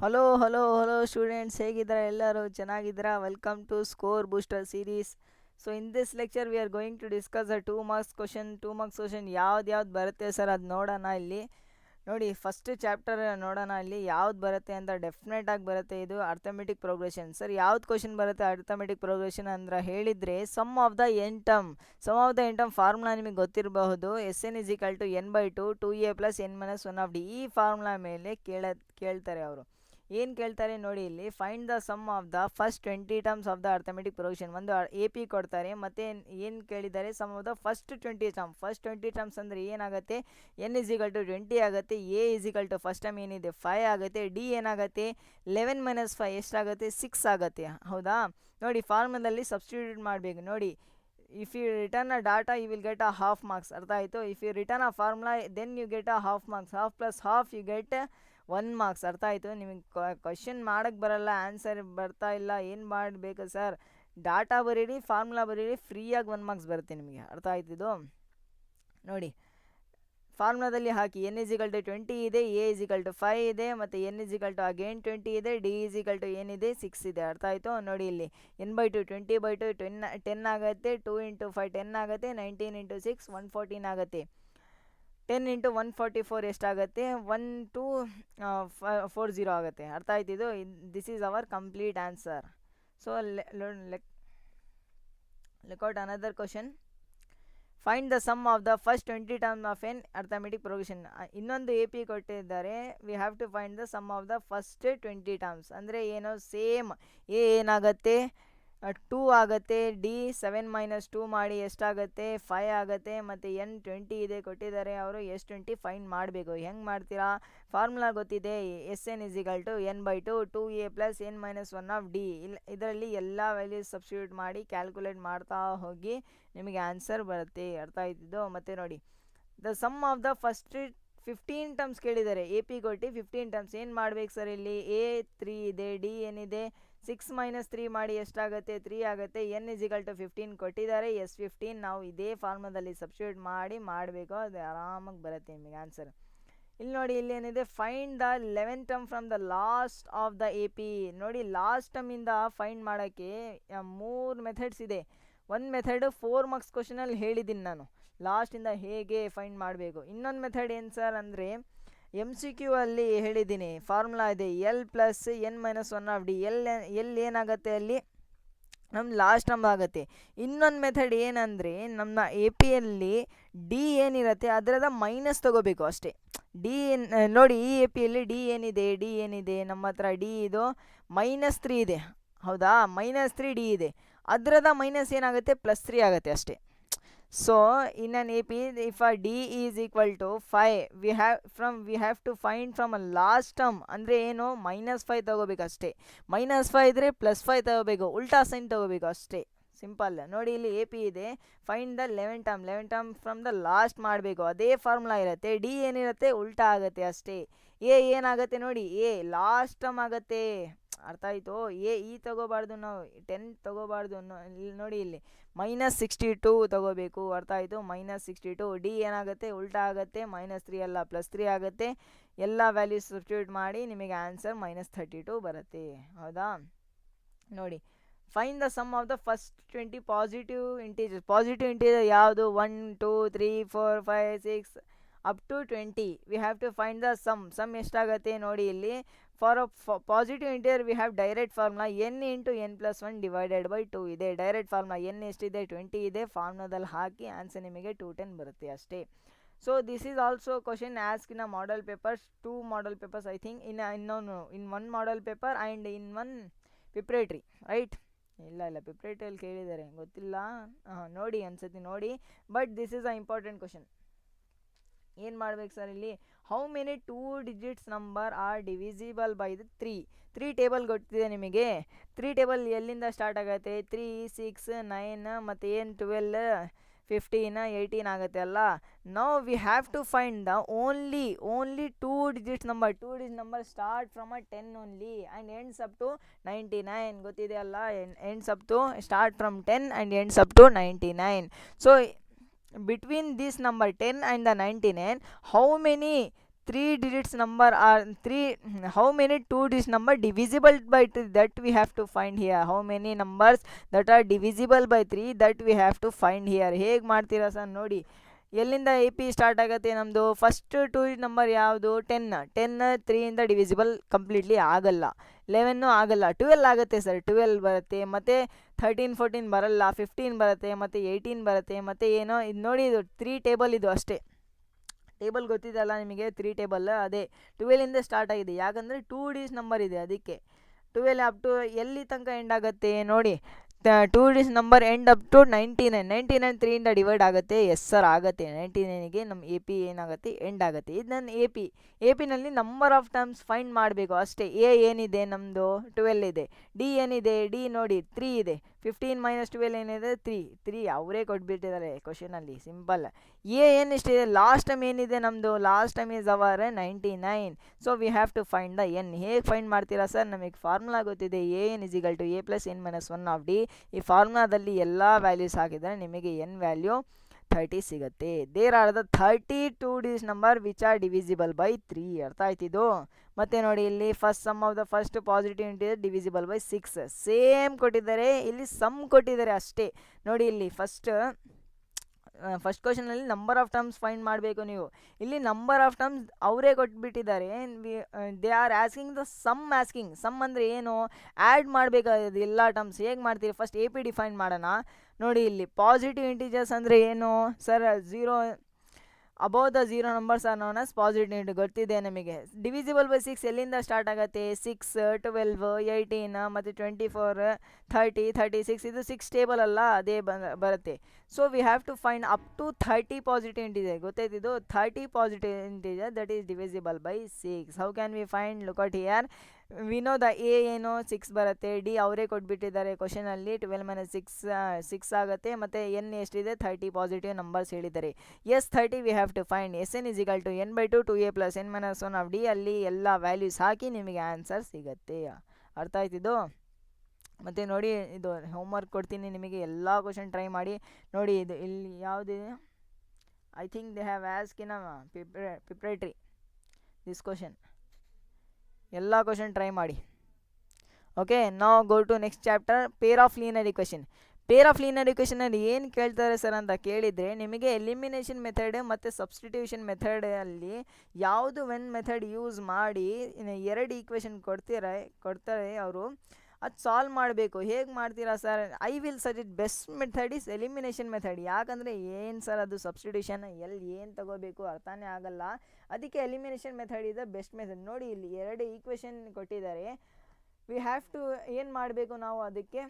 Hello students, ಹೇಗಿದ್ದಾರೆ ಎಲ್ಲರೂ? ಚೆನ್ನಾಗಿದ್ದೀರಾ? Welcome to score booster series. So in this lecture we are going to discuss a 2 marks question ಯಾವ್ದು ಬರುತ್ತೆ sir ಅದು ನೋಡೋಣ. ಇಲ್ಲಿ ನೋಡಿ, ಫಸ್ಟ್ ಚಾಪ್ಟರ್ ನೋಡೋಣ. ಇಲ್ಲಿ ಯಾವ್ದು ಬರುತ್ತೆ ಅಂತ ಡೆಫಿನೆಟ್ ಆಗಿ ಬರುತ್ತೆ. ಇದು ಅರ್ಥಮೆಟಿಕ್ ಪ್ರೋಗ್ರೆಷನ್. ಸರ್ ಯಾವ್ದು ಕ್ವಶನ್ ಬರುತ್ತೆ ಅರ್ಥಮೆಟಿಕ್ ಪ್ರೋಗ್ರೆಷನ್ ಅಂದ್ರೆ ಹೇಳಿದರೆ ಸಮ್ ಆಫ್ ದ ಎಂಟಮ್ ಫಾರ್ಮುಲಾ ನಿಮಗೆ ಗೊತ್ತಿರಬಹುದು. SN=n/2 2a + n-1 ಈ ಫಾರ್ಮುಲಾ ಮೇಲೆ ಕೇಳ್ತಾರೆ ಅವರು. ಏನು ಕೇಳ್ತಾರೆ ನೋಡಿ, ಇಲ್ಲಿ find the sum of the first 20 terms of the arithmetic progression. ಒಂದು AP ಕೊಡ್ತಾರೆ, ಮತ್ತೆ ಏನು ಕೇಳಿದ್ದಾರೆ, sum of the first 20 terms ಅಂದರೆ ಏನಾಗುತ್ತೆ, n=20 ಆಗುತ್ತೆ, a ಫಸ್ಟ್ ಟರ್ಮ್ ಏನಿದೆ 5 ಆಗುತ್ತೆ, d ಏನಾಗುತ್ತೆ 11 - 5 ಎಷ್ಟಾಗುತ್ತೆ 6 ಆಗುತ್ತೆ. ಹೌದಾ? ನೋಡಿ, ಫಾರ್ಮುಲಾದಲ್ಲಿ ಸಬ್ಸ್ಟಿಟ್ಯೂಟ್ ಮಾಡಬೇಕು. ನೋಡಿ, if you return a data you will get a half marks. ಅರ್ಥ ಆಯಿತು? If you return a formula then you get a half marks. Half plus half you get 1 marks. ಅರ್ಥ ಆಯಿತು? ನಿಮಗೆ ಕ್ವಶನ್ ಮಾಡೋಕ್ಕೆ ಬರಲ್ಲ, ಆನ್ಸರ್ ಬರ್ತಾ ಇಲ್ಲ, ಏನು ಮಾಡಬೇಕು ಸರ್? ಡಾಟಾ ಬರೀರಿ, ಫಾರ್ಮುಲಾ ಬರೀರಿ, ಫ್ರೀಯಾಗಿ 1 ಮಾರ್ಕ್ಸ್ ಬರುತ್ತೆ ನಿಮಗೆ. ಅರ್ಥ ಆಯ್ತಿದು? ನೋಡಿ, ಫಾರ್ಮುಲಾದಲ್ಲಿ ಹಾಕಿ n=20 ಇದೆ, a=5 ಇದೆ, ಮತ್ತು n=again 20 ಇದೆ, d ಏನಿದೆ 6 ಇದೆ. ಅರ್ಥ ಆಯಿತು? ನೋಡಿ, ಇಲ್ಲಿ n/2 20/2 10 ಆಗುತ್ತೆ, 2 × 5 10 ಆಗುತ್ತೆ, 19 × 6 114 ಆಗುತ್ತೆ, 10 × 144 ಎಷ್ಟಾಗುತ್ತೆ 1240 ಆಗುತ್ತೆ. ಅರ್ಥ ಆಯ್ತಿದು? This is our complete answer. So look out another question. Find the sum of the first 20 term of an arithmetic progression. ಇನ್ನೊಂದು AP ಕೊಟ್ಟಿದ್ದಾರೆ, we have to find the sum of the first 20 terms. ಅಂದರೆ ಏನು, same ಏನಾಗುತ್ತೆ 2 ಆಗುತ್ತೆ, D 7 - 2 ಮಾಡಿ ಎಷ್ಟಾಗುತ್ತೆ 5 ಆಗುತ್ತೆ, ಮತ್ತು n20 ಇದೆ ಕೊಟ್ಟಿದ್ದಾರೆ, ಅವರು S20 ಫೈಂಡ್ ಮಾಡಬೇಕು. ಹೆಂಗೆ ಮಾಡ್ತೀರಾ? ಫಾರ್ಮುಲಾ ಗೊತ್ತಿದೆ, SN=n/2 2a + n-1 ಇದರಲ್ಲಿ ಎಲ್ಲ ವ್ಯಾಲ್ಯೂಸ್ ಸಬ್ಸ್ಟಿಟ್ಯೂಟ್ ಮಾಡಿ ಕ್ಯಾಲ್ಕುಲೇಟ್ ಮಾಡ್ತಾ ಹೋಗಿ ನಿಮಗೆ ಆನ್ಸರ್ ಬರುತ್ತೆ. ಅರ್ಥ ಆಯ್ತಿದ್ದು? ಮತ್ತು ನೋಡಿ, the sum of the first 15 terms ಕೇಳಿದ್ದಾರೆ. AP ಕೊಟ್ಟು 15 ಟರ್ಮ್ಸ್ ಏನು ಮಾಡ್ಬೇಕು ಸರ್? ಇಲ್ಲಿ a 3 ಇದೆ, D ಏನಿದೆ 6 - 3 ಮಾಡಿ ಎಷ್ಟಾಗುತ್ತೆ 3 ಆಗುತ್ತೆ, n=15 ಕೊಟ್ಟಿದ್ದಾರೆ, S15 ನಾವು ಇದೇ ಫಾರ್ಮುಲಾದಲ್ಲಿ ಸಬ್ಸ್ಟಿಟ್ಯೂಟ್ ಮಾಡಬೇಕು. ಅದು ಆರಾಮಾಗಿ ಬರುತ್ತೆ ನಿಮಗೆ ಆನ್ಸರ್. ಇಲ್ಲಿ ನೋಡಿ, ಇಲ್ಲಿ ಏನಿದೆ, find the 11th term from the last of the AP. ನೋಡಿ, ಲಾಸ್ಟ್ ಟರ್ಮಿಂದ ಫೈಂಡ್ ಮಾಡೋಕ್ಕೆ 3 ಮೆಥಡ್ಸ್ ಇದೆ. ಒಂದು ಮೆಥಡ್ 4 ಮಾರ್ಕ್ಸ್ ಕ್ವಶನಲ್ಲಿ ಹೇಳಿದ್ದೀನಿ ನಾನು, ಲಾಸ್ಟಿಂದ ಹೇಗೆ ಫೈಂಡ್ ಮಾಡಬೇಕು. ಇನ್ನೊಂದು ಮೆಥಡ್ ಏನು ಸರ್ ಅಂದರೆ, MCQ ಅಲ್ಲಿ ಹೇಳಿದ್ದೀನಿ, ಫಾರ್ಮುಲಾ ಇದೆ L + n-1 ಎಲ್ ಏನಾಗುತ್ತೆ ಅಲ್ಲಿ ನಮ್ಮ ಲಾಸ್ಟ್ ಟರ್ಮ್ ಆಗುತ್ತೆ. ಇನ್ನೊಂದು ಮೆಥಡ್ ಏನಂದರೆ, ನಮ್ಮ APಯಲ್ಲಿ D ಏನಿರುತ್ತೆ ಅದರದ ಮೈನಸ್ ತೊಗೋಬೇಕು ಅಷ್ಟೇ. ನೋಡಿ, ಈ APಯಲ್ಲಿ D ಏನಿದೆ ನಮ್ಮ ಹತ್ರ, D ಇದು -3 ಇದೆ. ಹೌದಾ? -3 D ಇದೆ, ಅದರದ ಮೈನಸ್ ಏನಾಗುತ್ತೆ +3 ಆಗುತ್ತೆ ಅಷ್ಟೇ. So in an AP, if a D is = 5, we have to find from a last term. ಅಂದರೆ ಏನು, -5 ತಗೋಬೇಕು ಅಷ್ಟೇ. -5 ಇದ್ರೆ +5 ತಗೋಬೇಕು, ಉಲ್ಟಾ ಸೈನ್ ತಗೋಬೇಕು ಅಷ್ಟೇ. ಸಿಂಪಲ್. ನೋಡಿ, ಇಲ್ಲಿ AP ಇದೆ, find the 11 term from the last ಮಾಡಬೇಕು. ಅದೇ ಫಾರ್ಮುಲಾ ಇರುತ್ತೆ. D ಏನಿರುತ್ತೆ ಉಲ್ಟಾ ಆಗುತ್ತೆ ಅಷ್ಟೇ. ಏನಾಗುತ್ತೆ ನೋಡಿ, ಲಾಸ್ಟ್ ಟರ್ಮ್ ಆಗುತ್ತೆ. ಅರ್ಥ ಆಯಿತು? ತಗೋಬಾರ್ದು ನಾವು, 10 ತಗೋಬಾರ್ದು. ಇಲ್ಲಿ ನೋಡಿ, ಇಲ್ಲಿ -62 ತಗೋಬೇಕು. ಅರ್ಥ ಆಯಿತು? -62. D ಏನಾಗುತ್ತೆ ಉಲ್ಟಾ ಆಗುತ್ತೆ, -3 ಅಲ್ಲ +3 ಆಗುತ್ತೆ. ಎಲ್ಲ ವ್ಯಾಲ್ಯೂಸ್ ಸಬ್ಸ್ಟಿಟ್ಯೂಟ್ ಮಾಡಿ ನಿಮಗೆ ಆನ್ಸರ್ -32 ಬರುತ್ತೆ. ಹೌದಾ? ನೋಡಿ, find the sum of the first 20 positive integer ಯಾವುದು? 1 2 3 4 5 6 up to 20. We have to find the sum ಎಷ್ಟಾಗುತ್ತೆ ನೋಡಿ. ಇಲ್ಲಿ for a positive integer we have direct formula n × n+1/2 ಇದೆ. ಡೈರೆಕ್ಟ್ ಫಾರ್ಮುಲಾ n ಎಷ್ಟಿದೆ 20 ಇದೆ. ಫಾರ್ಮುಲಾದಲ್ಲಿ ಹಾಕಿ ಆನ್ಸರ್ ನಿಮಗೆ 210 ಬರುತ್ತೆ ಅಷ್ಟೇ. So this is also question ask in a model papers, 2 model papers I think, in 1 model paper and in 1 preparatory, right? ಇಲ್ಲ ಪ್ರಿಪ್ರೇಟ್ರಿಯಲ್ಲಿ ಕೇಳಿದ್ದಾರೆ, ಗೊತ್ತಿಲ್ಲ. ನೋಡಿ, ಅನ್ಸತಿ ನೋಡಿ. But this is a important question. ಏನು ಮಾಡ್ಬೇಕು ಸರ್ ಇಲ್ಲಿ? How many 2 digits number are divisible by the 3 table ಗೊತ್ತಿದೆ ನಿಮಗೆ. 3 ಟೇಬಲ್ ಎಲ್ಲಿಂದ ಸ್ಟಾರ್ಟ್ ಆಗುತ್ತೆ? 3 6 9 ಮತ್ತು ಏನು 12 15 18 ಆಗುತ್ತೆ ಅಲ್ಲ. Now we have to find the only 2 digits number start from 10 only and ends up to 99. ಗೊತ್ತಿದೆ ಅಲ್ಲ, ends up to start from 10 and ends up to 99. So between this number 10 and the 99, how many 3 digits number are 3, how many 2 digits number divisible by 3, that we have to find here. How many numbers that are divisible by 3, that we have to find here. ಹೇಗೆ ಮಾಡ್ತೀರಾ sir ನೋಡಿ, ಎಲ್ಲಿಂದ A P start ಆಗುತ್ತೆ ನಮ್ಮದು? First 2 number ಯಾವುದು? 10 3ಇಂದ divisible completely ಆಗಲ್ಲ. 11 ಆಗಲ್ಲ. 12 ಆಗುತ್ತೆ ಸರ್, 12 ಬರುತ್ತೆ. ಮತ್ತು 13 14 ಬರಲ್ಲ. 15 ಬರುತ್ತೆ, ಮತ್ತು 18 ಬರುತ್ತೆ. ಮತ್ತು ಏನೋ ಇದು ನೋಡಿ, ಇದು 3 ಟೇಬಲ್ ಇದು ಅಷ್ಟೇ. ಟೇಬಲ್ ಗೊತ್ತಿದೆಯಲ್ಲ ನಿಮಗೆ, 3 ಟೇಬಲ್ ಅದೇ 12ಇಂದ ಸ್ಟಾರ್ಟ್ ಆಗಿದೆ. ಯಾಕಂದರೆ 2 ಡಿಜಿಟ್ ನಂಬರ್ ಇದೆ ಅದಕ್ಕೆ. 12 ಅಪ್ ಟು ಎಲ್ಲಿ ತನಕ ಎಂಡ್ ಆಗುತ್ತೆ ನೋಡಿ, 2 digit number end up to 99 3ಇಂದ ಡಿವೈಡ್ ಆಗುತ್ತೆ. ಎಸ್ ಸರ್ ಆಗುತ್ತೆ. 99ಗೆ ನಮ್ಮ ಎ ಪಿ ಏನಾಗುತ್ತೆ? ಎಂಡ್ ಆಗುತ್ತೆ. ಇದು ನನ್ನ ಎ ಪಿನಲ್ಲಿ ನಂಬರ್ ಆಫ್ ಟರ್ಮ್ಸ್ ಫೈಂಡ್ ಮಾಡಬೇಕು ಅಷ್ಟೇ. ಎ ಏನಿದೆ ನಮ್ಮದು? 12 ಇದೆ. ಡಿ ಏನಿದೆ? ಡಿ ನೋಡಿ 3 ಇದೆ. 15 - 12 ಏನಿದೆ? 3 ಅವರೇ ಕೊಟ್ಬಿಟ್ಟಿದ್ದಾರೆ ಕ್ವಶನಲ್ಲಿ, ಸಿಂಪಲ್. ಏನಿಷ್ಟಿದೆ? ಲಾಸ್ಟ್ ಟೈಮ್ ಏನಿದೆ ನಮ್ಮದು? Last time is our 99. So we have to find the n. ಹೇಗೆ ಫೈಂಡ್ ಮಾಡ್ತೀರಾ ಸರ್? ನಮಗೆ ಫಾರ್ಮುಲಾ ಗೊತ್ತಿದೆ. N is equal to a plus n minus 1 of d. ಈ ಫಾರ್ಮುಲಾದಲ್ಲಿ ಎಲ್ಲ ವ್ಯಾಲ್ಯೂಸ್ ಹಾಕಿದರೆ ನಿಮಗೆ ಎನ್ ವ್ಯಾಲ್ಯೂ 30 ಸಿಗುತ್ತೆ. There are the 32 digit number which are divisible by 3. ಅರ್ಥ ಆಯ್ತಿದು? ಮತ್ತೆ ನೋಡಿ, ಇಲ್ಲಿ first sum of the first positive integer divisible by 6 same ಕೊಟ್ಟಿದ್ದಾರೆ. ಇಲ್ಲಿ ಸಮ್ ಕೊಟ್ಟಿದ್ದಾರೆ ಅಷ್ಟೇ. ನೋಡಿ, ಇಲ್ಲಿ ಫಸ್ಟ್ ಕ್ವಶನಲ್ಲಿ ನಂಬರ್ ಆಫ್ ಟರ್ಮ್ಸ್ ಫೈಂಡ್ ಮಾಡಬೇಕು ನೀವು. ಇಲ್ಲಿ ನಂಬರ್ ಆಫ್ ಟರ್ಮ್ಸ್ ಅವರೇ ಕೊಟ್ಬಿಟ್ಟಿದ್ದಾರೆ. They are asking the asking. Sum ಅಂದರೆ ಏನು? ಆ್ಯಡ್ ಮಾಡಬೇಕಾಗಿದೆ ಎಲ್ಲ ಟರ್ಮ್ಸ್. ಹೇಗೆ ಮಾಡ್ತೀರಿ? ಫಸ್ಟ್ ಎ ಪಿ ಡಿಫೈನ್ ಮಾಡೋಣ. ನೋಡಿ, ಇಲ್ಲಿ ಪಾಸಿಟಿವ್ ಇಂಟಿಜರ್ಸ್ ಅಂದರೆ ಏನು sir? 0 above the 0 numbers are known as positive integer. ಗೊತ್ತಿದೆ ನಮಗೆ. ಡಿವಿಸಿಬಲ್ ಬೈ 6 ಎಲ್ಲಿಂದ ಸ್ಟಾರ್ಟ್ ಆಗುತ್ತೆ? 6 12 18 ಮತ್ತು 24 30 36. ಇದು 6 ಟೇಬಲ್ ಅಲ್ಲ, ಅದೇ ಬರುತ್ತೆ. So we have to find up to 30 positive integer. ಗೊತ್ತಾಯ್ತಿದ್ದು? 30 positive integer that is divisible by 6. How can we find? Look at here. We know the a ಏನು? 6 ಬರುತ್ತೆ. ಡಿ ಅವರೇ ಕೊಟ್ಬಿಟ್ಟಿದ್ದಾರೆ ಕ್ವಶನಲ್ಲಿ. 12 - 6 ಆಗುತ್ತೆ. ಮತ್ತು ಎನ್ ಎಷ್ಟಿದೆ? 30 ಪಾಸಿಟಿವ್ ನಂಬರ್ಸ್ ಹೇಳಿದ್ದಾರೆ. S 30 we have to find. S n is equal to n by 2 2a plus n minus 1 of d. ಅಲ್ಲಿ ಎಲ್ಲ ವ್ಯಾಲ್ಯೂಸ್ ಹಾಕಿ ನಿಮಗೆ ಆನ್ಸರ್ ಸಿಗುತ್ತೆ. ಅರ್ಥ ಆಯ್ತಿದ್ದು? ಮತ್ತು ನೋಡಿ, ಇದು ಹೋಮ್ವರ್ಕ್ ಕೊಡ್ತೀನಿ ನಿಮಗೆ. ಎಲ್ಲ ಕ್ವಶನ್ ಟ್ರೈ ಮಾಡಿ ನೋಡಿ. ಇದು ಇಲ್ಲಿ ಯಾವುದಿದೆ? I think they have ask in preparatory this question. ಎಲ್ಲ ಕ್ವಶನ್ ಟ್ರೈ ಮಾಡಿ. ಓಕೆ, ನಾವು go to next chapter, pair of linear equation. ಪೇರ್ ಆಫ್ ಲೀನಿಯರ್ ಇಕ್ವೇಷನಲ್ಲಿ ಏನು ಕೇಳ್ತಾರೆ ಸರ್ ಅಂತ ಕೇಳಿದರೆ, ನಿಮಗೆ ಎಲಿಮಿನೇಷನ್ ಮೆಥಡ್ ಮತ್ತು ಸಬ್ಸ್ಟಿಟ್ಯೂಷನ್ ಮೆಥಡಲ್ಲಿ ಯಾವುದು ವೆನ್ ಮೆಥಡ್ ಯೂಸ್ ಮಾಡಿ 2 ಈಕ್ವೇಷನ್ ಕೊಡ್ತಾರೆ ಅವರು. ಅದು ಸಾಲ್ವ್ ಮಾಡಬೇಕು. ಹೇಗೆ ಮಾಡ್ತೀರಾ sir? I will suggest best method is elimination method. ಯಾಕಂದರೆ ಏನು ಸರ್ ಅದು ಸಬ್ಸ್ಟಿಟ್ಯೂಷನ್ ಎಲ್ಲಿ ಏನು ತಗೋಬೇಕು ಅರ್ಥನೇ ಆಗಲ್ಲ. ಅದಕ್ಕೆ ಎಲಿಮಿನೇಷನ್ ಮೆಥಡ್ ಇದೆ ಬೆಸ್ಟ್ ಮೆಥಡ್. ನೋಡಿ, ಇಲ್ಲಿ 2 ಈಕ್ವೇಷನ್ ಕೊಟ್ಟಿದ್ದಾರೆ. ವಿ ಹ್ಯಾವ್ ಟು ಏನು ಮಾಡಬೇಕು ನಾವು? ಅದಕ್ಕೆ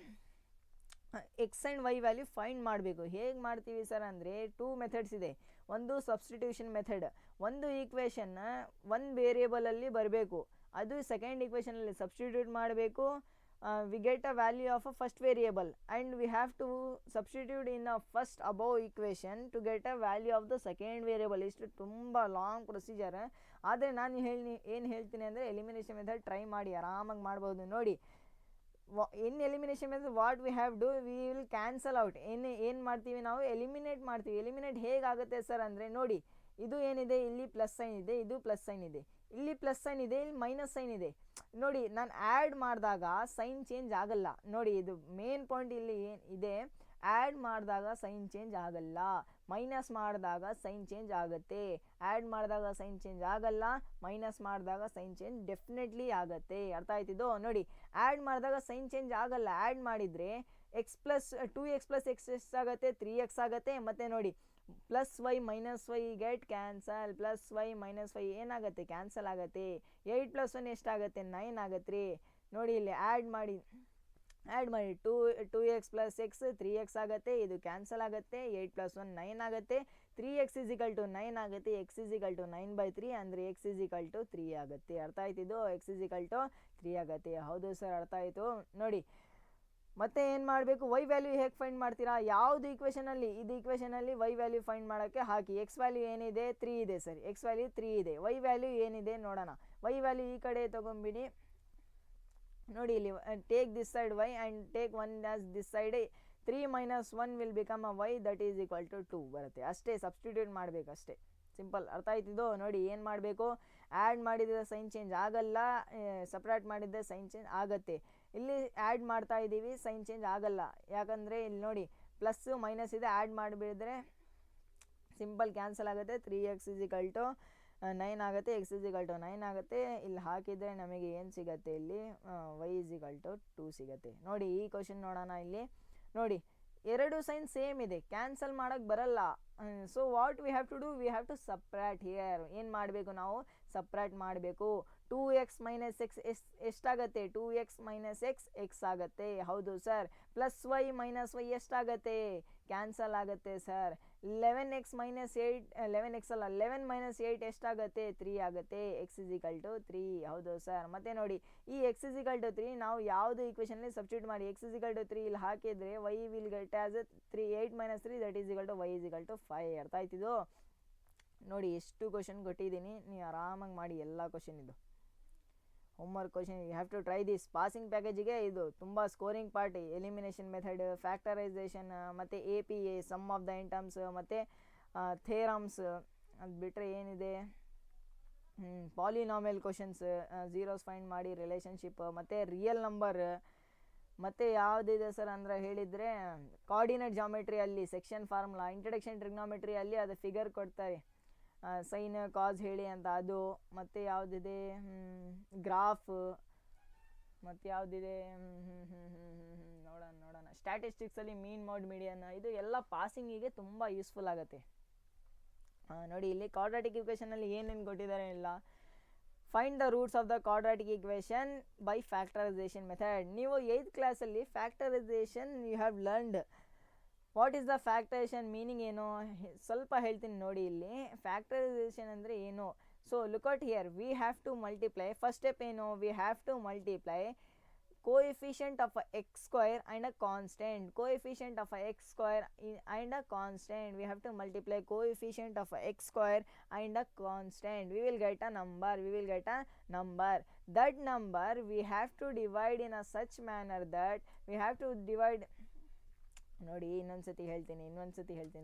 x and y value find ಮಾಡಬೇಕು. ಹೇಗೆ ಮಾಡ್ತೀವಿ ಸರ್ ಅಂದರೆ, 2 ಮೆಥಡ್ಸ್ ಇದೆ. ಒಂದು ಸಬ್ಸ್ಟಿಟ್ಯೂಷನ್ ಮೆಥಡ್. ಒಂದು ಈಕ್ವೇಷನ್ ಒಂದು ವೇರಿಯೇಬಲಲ್ಲಿ ಬರಬೇಕು. ಅದು ಸೆಕೆಂಡ್ ಈಕ್ವೇಷನಲ್ಲಿ ಸಬ್ಸ್ಟಿಟ್ಯೂಟ್ ಮಾಡಬೇಕು. we get a value of a first variable and we have to substitute in a first above equation to get a value of the second variable. ಇಷ್ಟು ತುಂಬ long procedure. ಆದರೆ ನಾನು ಏನು ಹೇಳ್ತೀನಿ ಅಂದರೆ, ಎಲಿಮಿನೇಷನ್ ಮೆಥಡ್ ಟ್ರೈ ಮಾಡಿ, ಆರಾಮಾಗಿ ಮಾಡ್ಬೋದು. ನೋಡಿ, in elimination method what we have do, we will cancel out. ಏನು ಮಾಡ್ತೀವಿ ನಾವು? ಎಲಿಮಿನೇಟ್ ಮಾಡ್ತೀವಿ. ಎಲಿಮಿನೇಟ್ ಹೇಗಾಗುತ್ತೆ ಸರ್ ಅಂದರೆ, ನೋಡಿ, ಇದು ಏನಿದೆ? ಇಲ್ಲಿ ಪ್ಲಸ್ ಸೈನ್ ಇದೆ, ಇದು ಪ್ಲಸ್ ಸೈನ್ ಇದೆ, ಇಲ್ಲಿ ಪ್ಲಸ್ ಸೈನ್ ಇದೆ, ಇಲ್ಲಿ ಮೈನಸ್ ಸೈನ್ ಇದೆ. ನೋಡಿ, ನಾನು ಆ್ಯಡ್ ಮಾಡಿದಾಗ ಸೈನ್ ಚೇಂಜ್ ಆಗಲ್ಲ. ನೋಡಿ, ಇದು ಮೇನ್ ಪಾಯಿಂಟ್ ಇಲ್ಲಿ ಏನು ಇದೆ? ಆ್ಯಡ್ ಮಾಡಿದಾಗ ಸೈನ್ ಚೇಂಜ್ ಆಗಲ್ಲ, ಮೈನಸ್ ಮಾಡಿದಾಗ ಸೈನ್ ಚೇಂಜ್ ಆಗುತ್ತೆ. ಆ್ಯಡ್ ಮಾಡಿದಾಗ ಸೈನ್ ಚೇಂಜ್ ಆಗಲ್ಲ, ಮೈನಸ್ ಮಾಡಿದಾಗ ಸೈನ್ ಚೇಂಜ್ ಡೆಫಿನೆಟ್ಲಿ ಆಗುತ್ತೆ. ಅರ್ಥ ಆಯ್ತಿದ್ದು? ನೋಡಿ, ಆ್ಯಡ್ ಮಾಡಿದಾಗ ಸೈನ್ ಚೇಂಜ್ ಆಗಲ್ಲ. ಆ್ಯಡ್ ಮಾಡಿದರೆ x plus 2x plus x ಎಷ್ಟಾಗುತ್ತೆ? 3x ಆಗುತ್ತೆ. ಮತ್ತು ನೋಡಿ, plus y minus y get cancel. Plus y minus y ಏನಾಗುತ್ತೆ? ಕ್ಯಾನ್ಸಲ್ ಆಗುತ್ತೆ. 8 + 1 ಎಷ್ಟಾಗುತ್ತೆ? 9 ಆಗುತ್ತೆ ರೀ. ನೋಡಿ, ಇಲ್ಲಿ ಆ್ಯಡ್ ಮಾಡಿ 2x ಪ್ಲಸ್ ಎಕ್ಸ್ 3x ಆಗುತ್ತೆ. ಇದು ಕ್ಯಾನ್ಸಲ್ ಆಗುತ್ತೆ. 8 + 1 9 ಆಗುತ್ತೆ. 3x = 9 ಆಗುತ್ತೆ. x = 9/3 ಅಂದರೆ x = 3 ಆಗುತ್ತೆ. ಅರ್ಥ ಆಯ್ತಿದ್ದು? x = 3 ಆಗುತ್ತೆ. ಹೌದು ಸರ್, ಅರ್ಥ ಆಯಿತು. ನೋಡಿ, ಮತ್ತೆ ಏನು ಮಾಡಬೇಕು? ವೈ ವ್ಯಾಲ್ಯೂ ಹೇಗೆ ಫೈಂಡ್ ಮಾಡ್ತೀರಾ? ಯಾವುದು ಈಕ್ವೇಷನಲ್ಲಿ? ಇದು ಈಕ್ವೇಷನಲ್ಲಿ ವೈ ವ್ಯಾಲ್ಯೂ ಫೈಂಡ್ ಮಾಡೋಕ್ಕೆ ಹಾಕಿ. ಎಕ್ಸ್ ವ್ಯಾಲ್ಯೂ ಏನಿದೆ? 3 ಇದೆ ಸರ್. ಎಕ್ಸ್ ವ್ಯಾಲ್ಯೂ 3 ಇದೆ. ವೈ ವ್ಯಾಲ್ಯೂ ಏನಿದೆ ನೋಡೋಣ. ವೈ ವ್ಯಾಲ್ಯೂ ಈ ಕಡೆ ತೊಗೊಂಬಿಡಿ. ನೋಡಿ, ಇಲ್ಲಿ take this side y and take 1 as this side. 3 - 1 will become a y that is equal to 2 ಬರುತ್ತೆ. ಅಷ್ಟೇ, ಸಬ್ಸ್ಟಿಟ್ಯೂಟ್ ಮಾಡಬೇಕು ಅಷ್ಟೇ. ಸಿಂಪಲ್. ಅರ್ಥ ಆಯ್ತಿದ್ದು? ನೋಡಿ ಏನು ಮಾಡಬೇಕು, ಆ್ಯಡ್ ಮಾಡಿದರೆ ಸೈನ್ ಚೇಂಜ್ ಆಗಲ್ಲ, ಸಪ್ರೇಟ್ ಮಾಡಿದರೆ ಸೈನ್ ಚೇಂಜ್ ಆಗುತ್ತೆ. ಇಲ್ಲಿ ಆ್ಯಡ್ ಮಾಡ್ತಾ ಇದ್ದೀವಿ, ಸೈನ್ ಚೇಂಜ್ ಆಗಲ್ಲ. ಯಾಕಂದರೆ ಇಲ್ಲಿ ನೋಡಿ ಪ್ಲಸ್ಸು ಮೈನಸ್ ಇದೆ, ಆ್ಯಡ್ ಮಾಡಿಬಿಡಿದ್ರೆ ಸಿಂಪಲ್ ಕ್ಯಾನ್ಸಲ್ ಆಗುತ್ತೆ. 3x = 9 ಆಗುತ್ತೆ, x = 9 ಆಗುತ್ತೆ. ಇಲ್ಲಿ ಹಾಕಿದರೆ ನಮಗೆ ಏನು ಸಿಗುತ್ತೆ, ಇಲ್ಲಿ y = 2 ಸಿಗುತ್ತೆ. ನೋಡಿ ಈ ಕ್ವಶನ್ ನೋಡೋಣ. ಇಲ್ಲಿ ನೋಡಿ ಎರಡು ಸೈನ್ ಸೇಮ್ ಇದೆ, ಕ್ಯಾನ್ಸಲ್ ಮಾಡೋಕ್ಕೆ ಬರಲ್ಲ. So what we have to do, we have to separate here. ಏನು ಮಾಡಬೇಕು, ನಾವು ಸಪ್ರೇಟ್ ಮಾಡಬೇಕು. 2x - x ಎಷ್ಟಾಗುತ್ತೆ, 2x - x x ಆಗುತ್ತೆ. ಹೌದು ಸರ್. ಪ್ಲಸ್ y - y ಎಷ್ಟಾಗುತ್ತೆ, ಕ್ಯಾನ್ಸಲ್ ಆಗುತ್ತೆ ಸರ್. 11x - 8 11x ಅಲ್ಲ 11 - 8 ಎಷ್ಟಾಗುತ್ತೆ, 3 ಆಗುತ್ತೆ. x = 3. ಹೌದು ಸರ್. ಮತ್ತೆ ನೋಡಿ ಈ x = 3 ನಾವು ಯಾವುದು ಈಕ್ವೇಷನಲ್ಲಿ ಸಬ್ಸ್ಟಿಟ್ಯೂಟ್ ಮಾಡಿ x = 3 ಇಲ್ಲಿ ಹಾಕಿದರೆ y will get as 3 8 - 3 that is = y = 5. ಅರ್ಥ ಆಯ್ತಿದು? ನೋಡಿ ಎಷ್ಟು ಕ್ವಶನ್ ಕೊಟ್ಟಿದ್ದೀನಿ, ನೀವು ಆರಾಮಾಗಿ ಮಾಡಿ ಎಲ್ಲ ಕ್ವಶನ್. ಇದು homework question, you have to try this. Passing ಪ್ಯಾಕೇಜಿಗೆ ಇದು ತುಂಬ scoring part. Elimination method, factorisation, ಮತ್ತು APA sum of the items, ಮತ್ತು ಥೇರಮ್ಸ್. ಅದು ಬಿಟ್ಟರೆ ಏನಿದೆ, ಪಾಲಿನಾಮಿಯಲ್ ಕ್ವಶನ್ಸ್, ಝೀರೋಸ್ ಫೈಂಡ್ ಮಾಡಿ, ರಿಲೇಷನ್ಶಿಪ್, ಮತ್ತು ರಿಯಲ್ ನಂಬರ್. ಮತ್ತು ಯಾವುದಿದೆ ಸರ್ ಅಂದರೆ ಹೇಳಿದರೆ ಕೋಆರ್ಡಿನೇಟ್ ಜಾಮೆಟ್ರಿಯಲ್ಲಿ ಸೆಕ್ಷನ್ ಫಾರ್ಮುಲಾ, ಇಂಟ್ರಡಕ್ಷನ್ ಟ್ರಿಗ್ನೋಮೆಟ್ರಿಯಲ್ಲಿ ಅದು ಫಿಗರ್ ಕೊಡ್ತಾರೆ, ಸೈನ್ ಕಾಸ್ ಹೇಳಿ ಅಂತ ಅದು. ಮತ್ತು ಯಾವುದಿದೆ, ಗ್ರಾಫ್. ಮತ್ತು ಯಾವುದಿದೆ, ನೋಡೋಣ ಸ್ಟ್ಯಾಟಿಸ್ಟಿಕ್ಸಲ್ಲಿ ಮೀನ್ ಮೋಡ್ ಮೀಡಿಯನ್. ಇದು ಎಲ್ಲ ಪಾಸಿಂಗಿಗೆ ತುಂಬ ಯೂಸ್ಫುಲ್ ಆಗುತ್ತೆ. ನೋಡಿ ಇಲ್ಲಿ ಕ್ವಾಡ್ರಾಟಿಕ್ ಇಕ್ವೇಷನಲ್ಲಿ ಏನೇನು ಕೊಟ್ಟಿದ್ದಾರೆ ಇಲ್ಲ. Find the roots of the quadratic equation by factorisation method. ನೀವು 8th ಕ್ಲಾಸಲ್ಲಿ factorisation you have learned. What is the factorisation meaning ಏನು ಸ್ವಲ್ಪ ಹೇಳ್ತೀನಿ ನೋಡಿ. ಇಲ್ಲಿ ಫ್ಯಾಕ್ಟರೈಸೇಷನ್ ಅಂದರೆ ಏನು. So look out here, we have to multiply. First step ಏನು, we have to multiply coefficient of x square and a constant. Coefficient of x square and a constant. We have to multiply coefficient of x square and a constant. We will get a number. That number we have to divide in a such manner that we have to divide. ನೋಡಿ ಇನ್ನೊಂದ್ಸತಿ ಹೇಳ್ತೀನಿ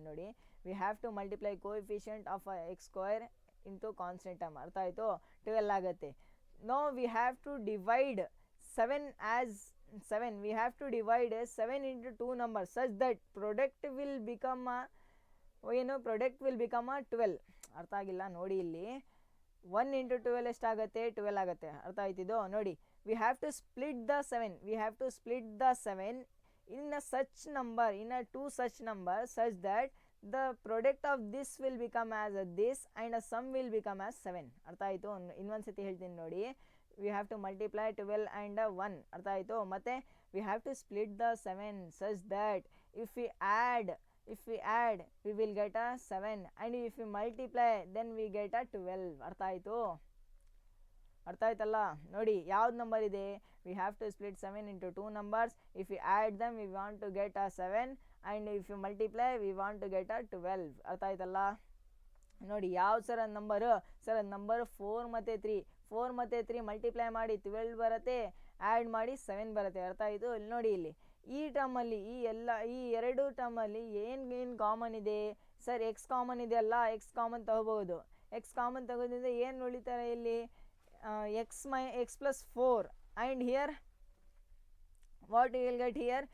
ನೋಡಿ. We have to multiply coefficient of x square into constant term. ಅರ್ಥ ಆಯಿತು? 12 ಆಗುತ್ತೆ. No we have to divide 7 as 7. We have to divide 7 into 2 numbers such that product will become a 12. ಅರ್ಥ ಆಗಿಲ್ಲ ನೋಡಿ. ಇಲ್ಲಿ 1 into 12 ಎಷ್ಟಾಗುತ್ತೆ, 12 ಆಗುತ್ತೆ. ಅರ್ಥ ಆಯ್ತಿದ್ದು? ನೋಡಿ we have to split the 7 in a such number, in a 2 such number such that the product of this will become as this and a sum will become as 7. ಅರ್ಥ ಆಯಿತು? ಇನ್ನೊಂದ್ಸತಿ ಹೇಳ್ತೀನಿ ನೋಡಿ. we have to multiply 12 and 1. ಅರ್ಥ ಆಯಿತು? ಮತ್ತು we have to split the 7 such that if we add we will get a 7 and if we multiply then we get a 12. ಅರ್ಥ ಆಯಿತು? ಅರ್ಥ ಆಯ್ತಲ್ಲ? ನೋಡಿ ಯಾವ್ದು ನಂಬರ್ ಇದೆ, we have to split 7 into 2 numbers. if we add them we want to get a 7 and if we multiply we want to get a 12. ಅರ್ಥ ಆಯ್ತಲ್ಲ? ನೋಡಿ ಯಾವ ಸರ್ ಅದು ನಂಬರು, ಸರ್ ಅದು ನಂಬರ್ 4 ಮತ್ತು 3. 4 ಮತ್ತು 3 ಮಲ್ಟಿಪ್ಲೈ ಮಾಡಿ 12 ಬರುತ್ತೆ, ಆ್ಯಡ್ ಮಾಡಿ 7 ಬರುತ್ತೆ. ಅರ್ಥ ಆಯಿತು? ಇಲ್ಲಿ ನೋಡಿ, ಇಲ್ಲಿ ಈ ಟರ್ಮಲ್ಲಿ ಈ ಎರಡು ಟರ್ಮಲ್ಲಿ ಏನು ಕಾಮನ್ ಇದೆ ಸರ್, ಎಕ್ಸ್ ಕಾಮನ್ ಇದೆಯಲ್ಲ, ಎಕ್ಸ್ ಕಾಮನ್ ತಗೋಬಹುದು. ಎಕ್ಸ್ ಕಾಮನ್ ತಗೋದ್ರಿಂದ ಏನು ಉಳಿತಾರೆ ಇಲ್ಲಿ, x plus 4 and here what you will get here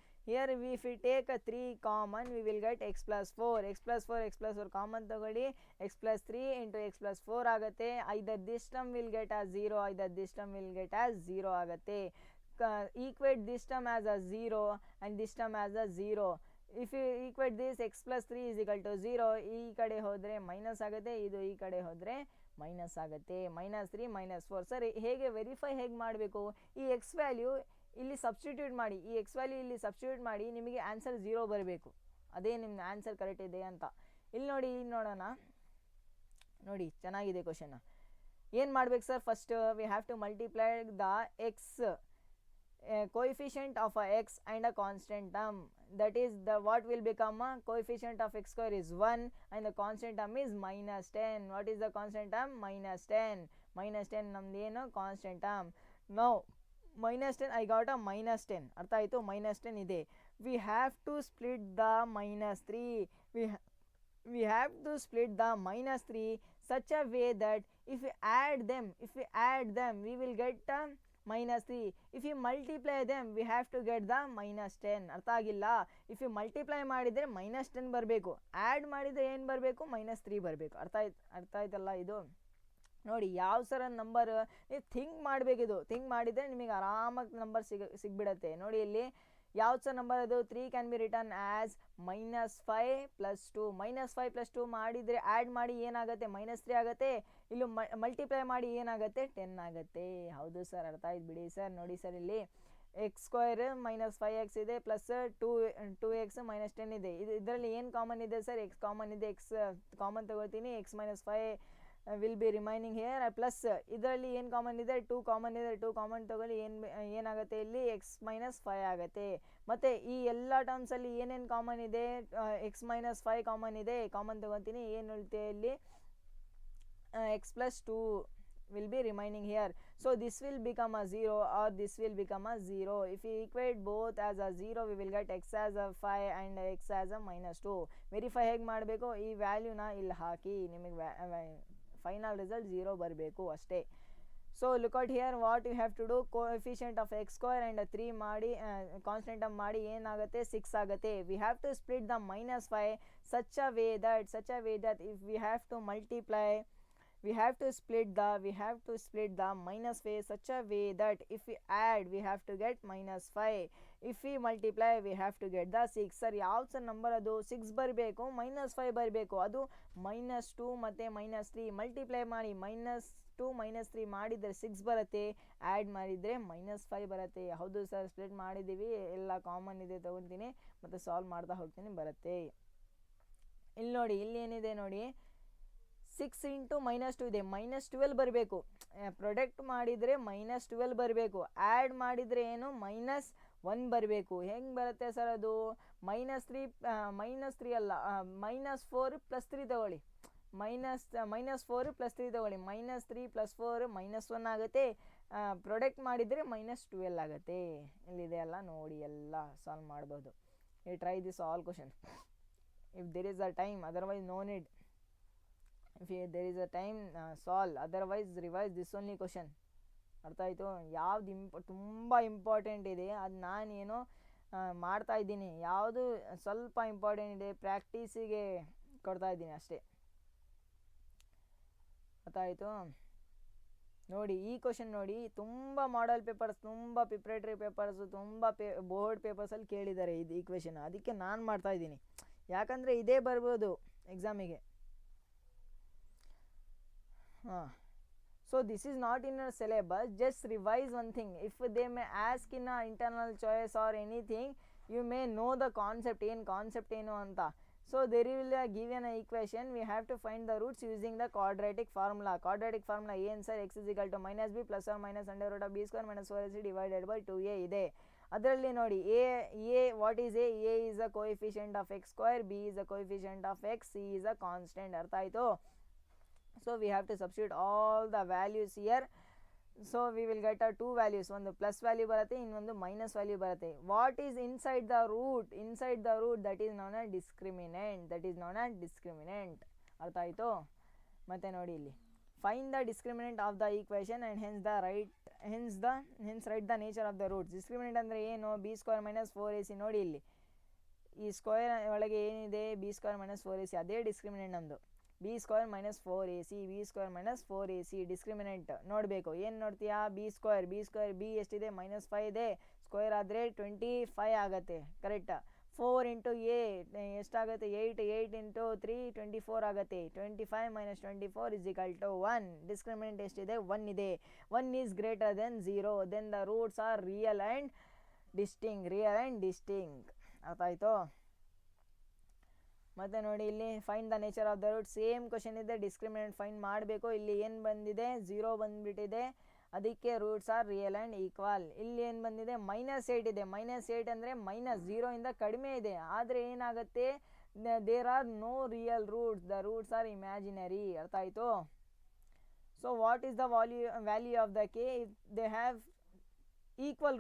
if we take a 3 common we will get x plus 4 common ತಗೊಳ್ಳಿ, x plus 3 into x plus 4 ಆಗುತ್ತೆ. either this term will get as 0 either this term will get as 0 ಆಗುತ್ತೆ. equate this term as a 0 and this term as a 0. if you equate this x plus 3 is equal to 0, ಈ ಕಡೆ ಹೋದರೆ minus ಆಗುತ್ತೆ, ಇದು ಈ ಕಡೆ ಹೋದರೆ minus ಆಗುತ್ತೆ. -3 -4. ಸರ್ ಹೇಗೆ ವೆರಿಫೈ ಮಾಡಬೇಕು, ಈ ಎಕ್ಸ್ ವ್ಯಾಲ್ಯೂ ಇಲ್ಲಿ ಸಬ್ಸ್ಟಿಟ್ಯೂಟ್ ಮಾಡಿ, ಈ ಎಕ್ಸ್ ವ್ಯಾಲ್ಯೂ ಇಲ್ಲಿ ಸಬ್ಸ್ಟಿಟ್ಯೂಟ್ ಮಾಡಿ, ನಿಮಗೆ ಆನ್ಸರ್ 0 ಬರಬೇಕು. ಅದೇ ನಿಮ್ಮ ಆನ್ಸರ್ ಕರೆಕ್ಟ್ ಇದೆ ಅಂತ. ಇಲ್ಲಿ ನೋಡಿ, ನೋಡೋಣ ನೋಡಿ, ಚೆನ್ನಾಗಿದೆ ಕ್ವಶನ್. ಏನು ಮಾಡ್ಬೇಕು sir, first we have to multiply the x coefficient of a x and a constant term. that is the what will become a coefficient of x square is 1 and the constant term is -10. what is the constant term, -10 ನಮ್ದು ಏನು constant term. now -10 I got a -10. ಅರ್ಥ ಆಯಿತು? -10 ಇದೆ. we have to split the -3. we have to split the -3 such a way that if we add them we will get minus 3. If you multiply them we have to get the minus 10. ಅರ್ಥ ಆಗಿಲ್ಲ? If you multiply ಮಾಡಿದರೆ minus 10 ಬರಬೇಕು, add ಮಾಡಿದರೆ ಏನು ಬರಬೇಕು, minus 3 ಬರಬೇಕು. ಅರ್ಥ ಆಯ್ತಲ್ಲ? ಇದು ನೋಡಿ ಯಾವ ಸರ ನಂಬರ್ ನೀವು ಥಿಂಕ್ ಮಾಡಬೇಕಿದು. ಥಿಂಕ್ ಮಾಡಿದರೆ ನಿಮಗೆ ಆರಾಮಾಗಿ ನಂಬರ್ ಸಿಗ್ಬಿಡತ್ತೆ. ನೋಡಿ ಇಲ್ಲಿ ಯಾವ ಸಹ ನಂಬರ್ ಅದು 3 ಕ್ಯಾನ್ ಬಿ ರಿಟರ್ನ್ ಆ್ಯಸ್ -5 + 2. -5 + 2 ಮಾಡಿದರೆ ಆ್ಯಡ್ ಮಾಡಿ ಏನಾಗುತ್ತೆ, -3 ಆಗುತ್ತೆ. ಇಲ್ಲಿ ಮಲ್ಟಿಪ್ಲೈ ಮಾಡಿ ಏನಾಗುತ್ತೆ, 10 ಆಗುತ್ತೆ. ಹೌದು ಸರ್, ಅರ್ಥ ಆಯ್ತು ಬಿಡಿ ಸರ್. ನೋಡಿ ಸರ್, ಇಲ್ಲಿ x² -5x ಇದೆ ಪ್ಲಸ್ 2x -10 ಇದೆ. ಇದರಲ್ಲಿ ಏನು ಕಾಮನ್ ಇದೆ ಸರ್, x ಕಾಮನ್ ಇದೆ. x ಕಾಮನ್ ತಗೋತೀನಿ, x -5 will be remaining here. Plus ಇದರಲ್ಲಿ ಏನು ಕಾಮನ್ ಇದೆ, 2 ಕಾಮನ್ ಇದೆ. 2 ಕಾಮನ್ ತಗೊಳ್ಳಿ, ಏನಾಗುತ್ತೆ ಇಲ್ಲಿ x -5 ಆಗುತ್ತೆ. ಮತ್ತು ಈ ಎಲ್ಲ ಟರ್ಮ್ಸಲ್ಲಿ ಏನೇನು ಕಾಮನ್ ಇದೆ, x -5 ಕಾಮನ್ ಇದೆ. ಕಾಮನ್ ತಗೊತೀನಿ, ಏನು ಉಳಿತೆ ಇಲ್ಲಿ, x + 2 will be remaining here. So this will become a 0 or this will become a 0. If we equate both as a 0 we will get x as a 5 and x as a -2. Verify ಹೇಗೆ ಮಾಡಬೇಕು, ಈ ವ್ಯಾಲ್ಯೂನ ಇಲ್ಲಿ ಹಾಕಿ ನಿಮಗೆ final result 0 ಬರಬೇಕು ಅಷ್ಟೇ. So look out here what you have to do, coefficient of x² and 3 ಮಾಡಿ constant ಮಾಡಿ ಏನಾಗುತ್ತೆ, 6 ಆಗುತ್ತೆ. We have to split the -5 such a way that if we have to multiply we have to split the -5 such a way that if we add we have to get -5, if we multiply we have to get the 6. Sir ಯಾವ sir number ಅದು, 6 ಬರಬೇಕು, -5 ಬರಬೇಕು. ಅದು -2 ಮತ್ತು -3 multiply ಮಾಡಿ -2 -3 ಮಾಡಿದರೆ 6 ಬರುತ್ತೆ, add ಮಾಡಿದರೆ -5 ಬರುತ್ತೆ. ಹೌದು ಸರ್, ಸ್ಪ್ಲಿಟ್ ಮಾಡಿದ್ದೀವಿ, ಎಲ್ಲ ಕಾಮನ್ ಇದೆ ತೊಗೊತೀನಿ ಮತ್ತು ಸಾಲ್ವ್ ಮಾಡ್ತಾ ಹೋಗ್ತೀನಿ, ಬರುತ್ತೆ. ಇಲ್ಲಿ ನೋಡಿ, ಇಲ್ಲಿ ಏನಿದೆ ನೋಡಿ, 6 × -2 ಇದೆ, -12 ಬರಬೇಕು. ಪ್ರೊಡಕ್ಟ್ ಮಾಡಿದರೆ -12 ಬರಬೇಕು, ಆ್ಯಡ್ ಮಾಡಿದರೆ ಏನು, -1 ಬರಬೇಕು. ಹೆಂಗೆ ಬರುತ್ತೆ ಸರ್ ಅದು, -3 ಅಲ್ಲ, -4 + 3 ತಗೊಳ್ಳಿ, -4 + 3 ತಗೊಳ್ಳಿ, -3 + 4 -1 ಆಗುತ್ತೆ. ಪ್ರೊಡಕ್ಟ್ ಮಾಡಿದರೆ -12 ಆಗುತ್ತೆ. ಇಲ್ಲಿದೆ ಅಲ್ಲ ನೋಡಿ, ಎಲ್ಲ ಸಾಲ್ವ್ ಮಾಡ್ಬೋದು. You try this all question if there is a time, otherwise no need. if there is a time solve, otherwise revise this only question. ಅರ್ಥ ಆಯಿತು? ಯಾವ್ದು ತುಂಬ ಇಂಪಾರ್ಟೆಂಟ್ ಇದೆ ಅದು ನಾನೇನೋ ಮಾಡ್ತಾ ಇದ್ದೀನಿ, ಯಾವುದು ಸ್ವಲ್ಪ ಇಂಪಾರ್ಟೆಂಟ್ ಇದೆ ಪ್ರಾಕ್ಟೀಸಿಗೆ ಕೊಡ್ತಾ ಇದ್ದೀನಿ ಅಷ್ಟೇ. ಅರ್ಥ ಆಯಿತು? ನೋಡಿ ಈ ಕ್ವಶನ್ ನೋಡಿ, ತುಂಬ ಮಾಡಲ್ ಪೇಪರ್ಸ್, ತುಂಬ ಪ್ರಿಪ್ರೇಟರಿ ಪೇಪರ್ಸು, ತುಂಬ ಬೋರ್ಡ್ ಪೇಪರ್ಸಲ್ಲಿ ಕೇಳಿದ್ದಾರೆ ಇದು ಈ ಕ್ವೆಶನ್. ಅದಕ್ಕೆ ನಾನು ಮಾಡ್ತಾ ಇದ್ದೀನಿ, ಯಾಕಂದರೆ ಇದೇ ಬರ್ಬೋದು ಎಕ್ಸಾಮಿಗೆ. So this is not in your syllabus, just revise one thing. If they may ask in a internal choice or anything, you may know the concept ಏನು ಅಂತ. So there will be given an equation, we have to find the roots using the quadratic formula. Quadratic formula ಏನು sir, x = -b + or - √b² - 4ac / 2a ಇದೆ. ಅದರಲ್ಲಿ ನೋಡಿ a what is a is a coefficient of x², b is a coefficient of x, c is a constant. ಅರ್ಥ ಆಯಿತು? So we have to substitute all the values here. So we will get two values, ಒಂದು plus value ಬರುತ್ತೆ, ಇನ್ನೊಂದು minus value ಬರುತ್ತೆ. What is inside the root, that is non a discriminant. ಅರ್ಥ ಆಯಿತು? ಮತ್ತೆ ನೋಡಿ ಇಲ್ಲಿ find the discriminant of the equation and hence write the nature of the roots. Discriminant ಅಂದರೆ ಏನು, b² - 4ac. ನೋಡಿ ಇಲ್ಲಿ ಈ ಸ್ಕ್ವೇರ್ ಒಳಗೆ ಏನಿದೆ, b² - 4ac, ಅದೇ ಡಿಸ್ಕ್ರಿಮಿನೆಂಟ್ ನಮ್ಮದು. b² - 4ac ಡಿಸ್ಕ್ರಿಮಿನೆಂಟ್ ನೋಡಬೇಕು. ಏನು ನೋಡ್ತೀಯಾ, b² b ಎಷ್ಟಿದೆ, -5 ಇದೆ, ಸ್ಕ್ವೇರ್ ಆದರೆ 25 ಆಗುತ್ತೆ. ಕರೆಕ್ಟ್. 4 × a ಎಷ್ಟಾಗುತ್ತೆ, 8 × 3 24 ಆಗುತ್ತೆ. 25 - 24 = 1. ಡಿಸ್ಕ್ರಿಮಿನೆಂಟ್ ಎಷ್ಟಿದೆ, 1 ಇದೆ. 1 is greater than 0, then the roots are real and distinct. ಅರ್ಥ ಆಯಿತು? ಮತ್ತು ನೋಡಿ ಇಲ್ಲಿ find the nature of the root, same question ಇದೆ, ಡಿಸ್ಕ್ರಿಮಿನೆಂಟ್ ಫೈಂಡ್ ಮಾಡಬೇಕು. ಇಲ್ಲಿ ಏನು ಬಂದಿದೆ, 0 ಬಂದುಬಿಟ್ಟಿದೆ, ಅದಕ್ಕೆ roots are real and equal. ಇಲ್ಲಿ ಏನು ಬಂದಿದೆ, -8 ಇದೆ. -8 ಅಂದರೆ -0 ಇಂದ ಕಡಿಮೆ ಇದೆ, ಆದರೆ ಏನಾಗುತ್ತೆ, there are no real roots, the roots are imaginary. ಅರ್ಥ ಆಯಿತು? So what is the value of the k, if they have equal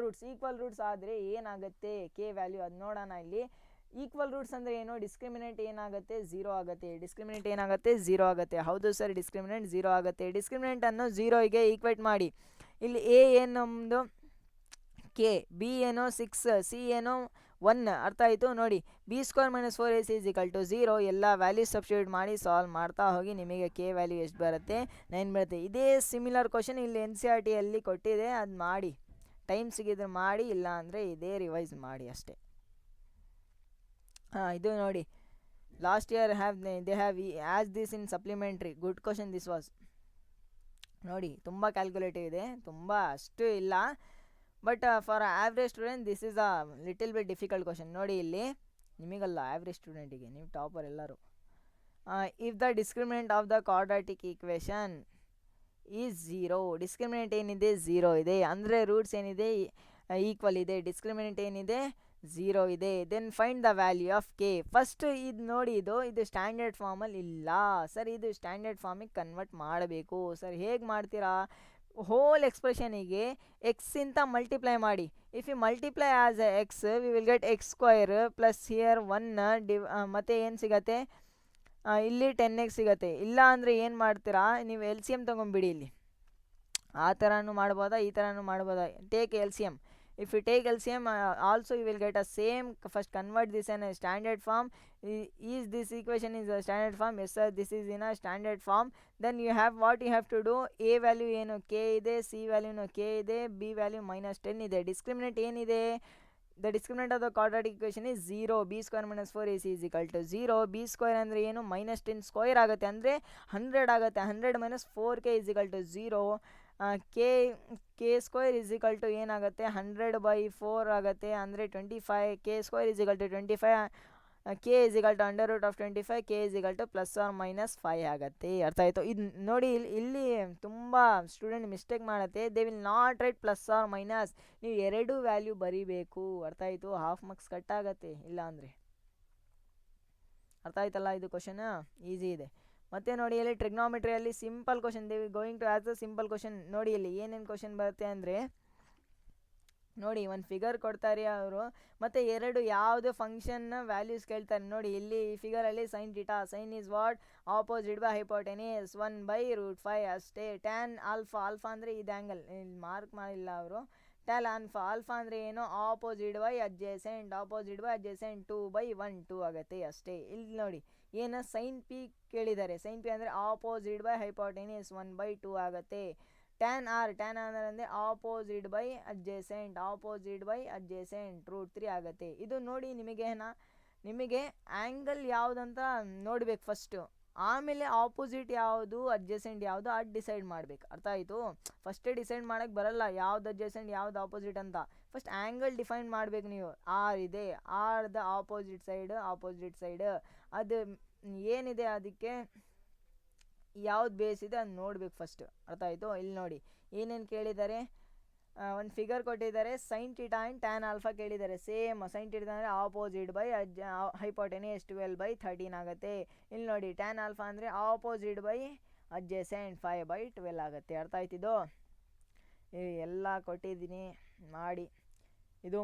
roots ಆದರೆ ಏನಾಗುತ್ತೆ ಕೆ ವ್ಯಾಲ್ಯೂ, ಅದು ನೋಡೋಣ. ಇಲ್ಲಿ ಈಕ್ವಲ್ ರೂಟ್ಸ್ ಅಂದರೆ ಏನು, ಡಿಸ್ಕ್ರಿಮಿನೆಂಟ್ ಏನಾಗುತ್ತೆ, ಝೀರೋ ಆಗುತ್ತೆ. ಡಿಸ್ಕ್ರಿಮಿನೆಂಟ್ ಏನಾಗುತ್ತೆ, ಝೀರೋ ಆಗುತ್ತೆ. ಹೌದು ಸರ್, ಡಿಸ್ಕ್ರಿಮಿನೆಂಟ್ ಝೀರೋ ಆಗುತ್ತೆ. ಡಿಸ್ಕ್ರಿಮಿನೆಂಟನ್ನು ಝೀರೋಗೆ ಈಕ್ವೇಟ್ ಮಾಡಿ. ಇಲ್ಲಿ ಎ ಏನು ನಮ್ಮದು ಕೆ, ಬಿ ಏನೋ 6, ಸಿ ಏನೋ 1. ಅರ್ಥ ಆಯಿತು ನೋಡಿ. b² - 4ac = 0. ಎಲ್ಲ ವ್ಯಾಲ್ಯೂಸ್ ಸಬ್ಸ್ಟಿಟ್ಯೂಟ್ ಮಾಡಿ ಸಾಲ್ವ್ ಮಾಡ್ತಾ ಹೋಗಿ. ನಿಮಗೆ ಕೆ ವ್ಯಾಲ್ಯೂ ಎಷ್ಟು ಬರುತ್ತೆ, 9 ಬರುತ್ತೆ. ಇದೇ ಸಿಮಿಲರ್ ಕ್ವಶನ್ ಇಲ್ಲಿ NCERTಯಲ್ಲಿ ಕೊಟ್ಟಿದೆ, ಅದು ಮಾಡಿ. ಟೈಮ್ ಸಿಗಿದ್ರೆ ಮಾಡಿ, ಇಲ್ಲ ಅಂದರೆ ಇದೇ ರಿವೈಸ್ ಮಾಡಿ ಅಷ್ಟೇ. ಇದು ನೋಡಿ, last year they have as this in supplementary. Good question this was. ನೋಡಿ ತುಂಬ ಕ್ಯಾಲ್ಕುಲೇಟಿವ್ ಇದೆ, ತುಂಬ ಅಷ್ಟು ಇಲ್ಲ. But for average student this is a little bit difficult question. ನೋಡಿ ಇಲ್ಲಿ ನಿಮಗಲ್ಲ, ಆವ್ರೇಜ್ ಸ್ಟೂಡೆಂಟಿಗೆ, ನೀವು ಟಾಪರ್ ಎಲ್ಲರೂ. If the discriminant of the quadratic equation is zero. Discriminant ಏನಿದೆ, ಝೀರೋ ಇದೆ. ಅಂದರೆ ರೂಟ್ಸ್ ಏನಿದೆ, ಈಕ್ವಲ್ ಇದೆ. ಡಿಸ್ಕ್ರಿಮಿನೆಂಟ್ ಏನಿದೆ, ಝೀರೋ ಇದೆ. Then find the value of k. First ಇದು ನೋಡಿ, ಇದು ಸ್ಟ್ಯಾಂಡರ್ಡ್ ಫಾರ್ಮಲ್ಲಿ ಇಲ್ಲ ಸರ್. ಇದು ಸ್ಟ್ಯಾಂಡರ್ಡ್ ಫಾರ್ಮಿಗೆ ಕನ್ವರ್ಟ್ ಮಾಡಬೇಕು ಸರ್. ಹೇಗೆ ಮಾಡ್ತೀರಾ, ಹೋಲ್ ಎಕ್ಸ್ಪ್ರೆಷನಿಗೆ ಎಕ್ಸಿಂತ ಮಲ್ಟಿಪ್ಲೈ ಮಾಡಿ. If you multiply as x, we will get x² plus here 1 ಮತ್ತು ಏನು ಸಿಗತ್ತೆ, ಇಲ್ಲಿ 10x ಸಿಗತ್ತೆ. ಇಲ್ಲ ಅಂದರೆ ಏನು ಮಾಡ್ತೀರಾ, ನೀವು LCM ತೊಗೊಂಬಿಡಿ. ಇಲ್ಲಿ ಆ ಥರನೂ ಮಾಡ್ಬೋದಾ, ಈ ಥರನೂ ಮಾಡ್ಬೋದಾ. Take LCM. If you take LCM, also you will get a same. First convert this in a standard form. Is this equation is a standard form? Yes sir, this is in a standard form. Then you have what you have to do. A value ಏನು k ಇದೆ, c value k ಇದೆ, b value -10 ಇದೆ. discriminant ಏನಿದೆ, the discriminant of the quadratic equation is 0. b² - 4ac = 0. b² ಅಂದರೆ ಏನು, -10² ಆಗುತ್ತೆ, ಅಂದರೆ 100 ಆಗುತ್ತೆ. 100 - 4k = 0. k² ಏನಾಗುತ್ತೆ, 100/4 ಆಗುತ್ತೆ, ಅಂದರೆ 25. k² = 25. k √25. k ±5 ಆಗುತ್ತೆ. ಅರ್ಥ ಆಯಿತು. ಇದು ನೋಡಿ, ಇಲ್ಲಿ ತುಂಬ ಸ್ಟೂಡೆಂಟ್ ಮಿಸ್ಟೇಕ್ ಮಾಡುತ್ತೆ. They will not right +or-. ನೀವು ಎರಡು ವ್ಯಾಲ್ಯೂ ಬರೀಬೇಕು. ಅರ್ಥ ಆಯಿತು. ಹಾಫ್ ಮಾರ್ಕ್ಸ್ ಕಟ್ ಆಗುತ್ತೆ ಇಲ್ಲ ಅಂದರೆ. ಅರ್ಥ ಆಯ್ತಲ್ಲ, ಇದು ಕ್ವಶನ್ ಈಸಿ ಇದೆ. ಮತ್ತೆ ನೋಡಿ, ಇಲ್ಲಿ ಟ್ರಿಗ್ನೋಮೆಟ್ರಿಯಲ್ಲಿ simple question, they going to ask a simple question. ನೋಡಿ ಇಲ್ಲಿ ಏನೇನು ಕ್ವಶನ್ ಬರುತ್ತೆ ಅಂದರೆ, ನೋಡಿ ಒಂದು ಫಿಗರ್ ಕೊಡ್ತಾರೆ ಅವರು, ಮತ್ತು ಎರಡು ಯಾವುದು ಫಂಕ್ಷನ್ ವ್ಯಾಲ್ಯೂಸ್ ಕೇಳ್ತಾರೆ. ನೋಡಿ ಇಲ್ಲಿ ಈ ಫಿಗರಲ್ಲಿ sin θ, sine is what, opposite by hypotenuse 1/√5 ಅಷ್ಟೇ. ಟ್ಯಾನ್ ಆಲ್ಫಾ, ಆಲ್ಫಾ ಅಂದರೆ ಇದು ಆ್ಯಂಗಲ್, ಇಲ್ಲಿ ಮಾರ್ಕ್ ಮಾಡಿಲ್ಲ ಅವರು. ಟ್ಯಾನ್ ಆಲ್ಫಾ, ಆಲ್ಫಾ ಅಂದರೆ ಏನು, opposite by adjacent, opposite by adjacent 2/1 ಆಗುತ್ತೆ ಅಷ್ಟೇ. ಇಲ್ಲಿ ನೋಡಿ ಏನು ಸೈನ್ ಪಿ ಕೇಳಿದ್ದಾರೆ. ಸೈನ್ ಪಿ ಅಂದರೆ ಆಪೋಸಿಟ್ ಬೈ ಹೈಪೋಟೆನಿಸ್ 1/2 ಆಗುತ್ತೆ. ಟ್ಯಾನ್ ಆರ್, ಟ್ಯಾನ್ ಆರ್ ಅಂದರೆ opposite by adjacent, opposite by adjacent √3 ಆಗುತ್ತೆ. ಇದು ನೋಡಿ ನಿಮಗೆ ಆ್ಯಂಗಲ್ ಯಾವುದಂತ ನೋಡ್ಬೇಕು ಫಸ್ಟು, ಆಮೇಲೆ ಆಪೋಸಿಟ್ ಯಾವುದು ಅಡ್ಜಸೆಂಟ್ ಯಾವುದು ಅದು ಡಿಸೈಡ್ ಮಾಡ್ಬೇಕು. ಅರ್ಥ ಆಯಿತು. ಫಸ್ಟೇ ಡಿಸೈಡ್ ಮಾಡೋಕ್ಕೆ ಬರಲ್ಲ ಯಾವ್ದು ಅಡ್ಜಸೆಂಟ್ ಯಾವ್ದು ಆಪೋಸಿಟ್ ಅಂತ. ಫಸ್ಟ್ ಆ್ಯಂಗಲ್ ಡಿಫೈನ್ ಮಾಡಬೇಕು ನೀವು. ಆರ್ ಇದೆ, ಆರ್ದ ಆಪೋಸಿಟ್ ಸೈಡ್ ಅದು ಏನಿದೆ, ಅದಕ್ಕೆ ಯಾವ್ದು ಬೇಸ್ ಇದೆ ಅದು ನೋಡ್ಬೇಕು ಫಸ್ಟ್. ಅರ್ಥ ಆಯಿತು. ಇಲ್ಲಿ ನೋಡಿ ಏನೇನು ಕೇಳಿದ್ದಾರೆ, ಒಂದು ಫಿಗರ್ ಕೊಟ್ಟಿದ್ದಾರೆ. ಸೈನ್ θ ಆ್ಯಂಡ್ ಟ್ಯಾನ್ ಆಲ್ಫಾ ಕೇಳಿದ್ದಾರೆ. ಸೇಮ್ ಸೈನ್ θ ಅಂದರೆ ಆಪೋಸಿಟ್ ಬೈ ಹೈಪೋಟೆನಿಸ್ 12/13 ಆಗುತ್ತೆ. ಇಲ್ಲಿ ನೋಡಿ ಟ್ಯಾನ್ ಆಲ್ಫಾ ಅಂದರೆ ಆಪೋಸಿಟ್ ಬೈ ಅಡ್ಜಸೆಂಟ್ 5/12 ಆಗುತ್ತೆ. ಅರ್ಥ ಆಯ್ತಿದ್ದು. ಎಲ್ಲ ಕೊಟ್ಟಿದ್ದೀನಿ, ಮಾಡಿ. ಇದು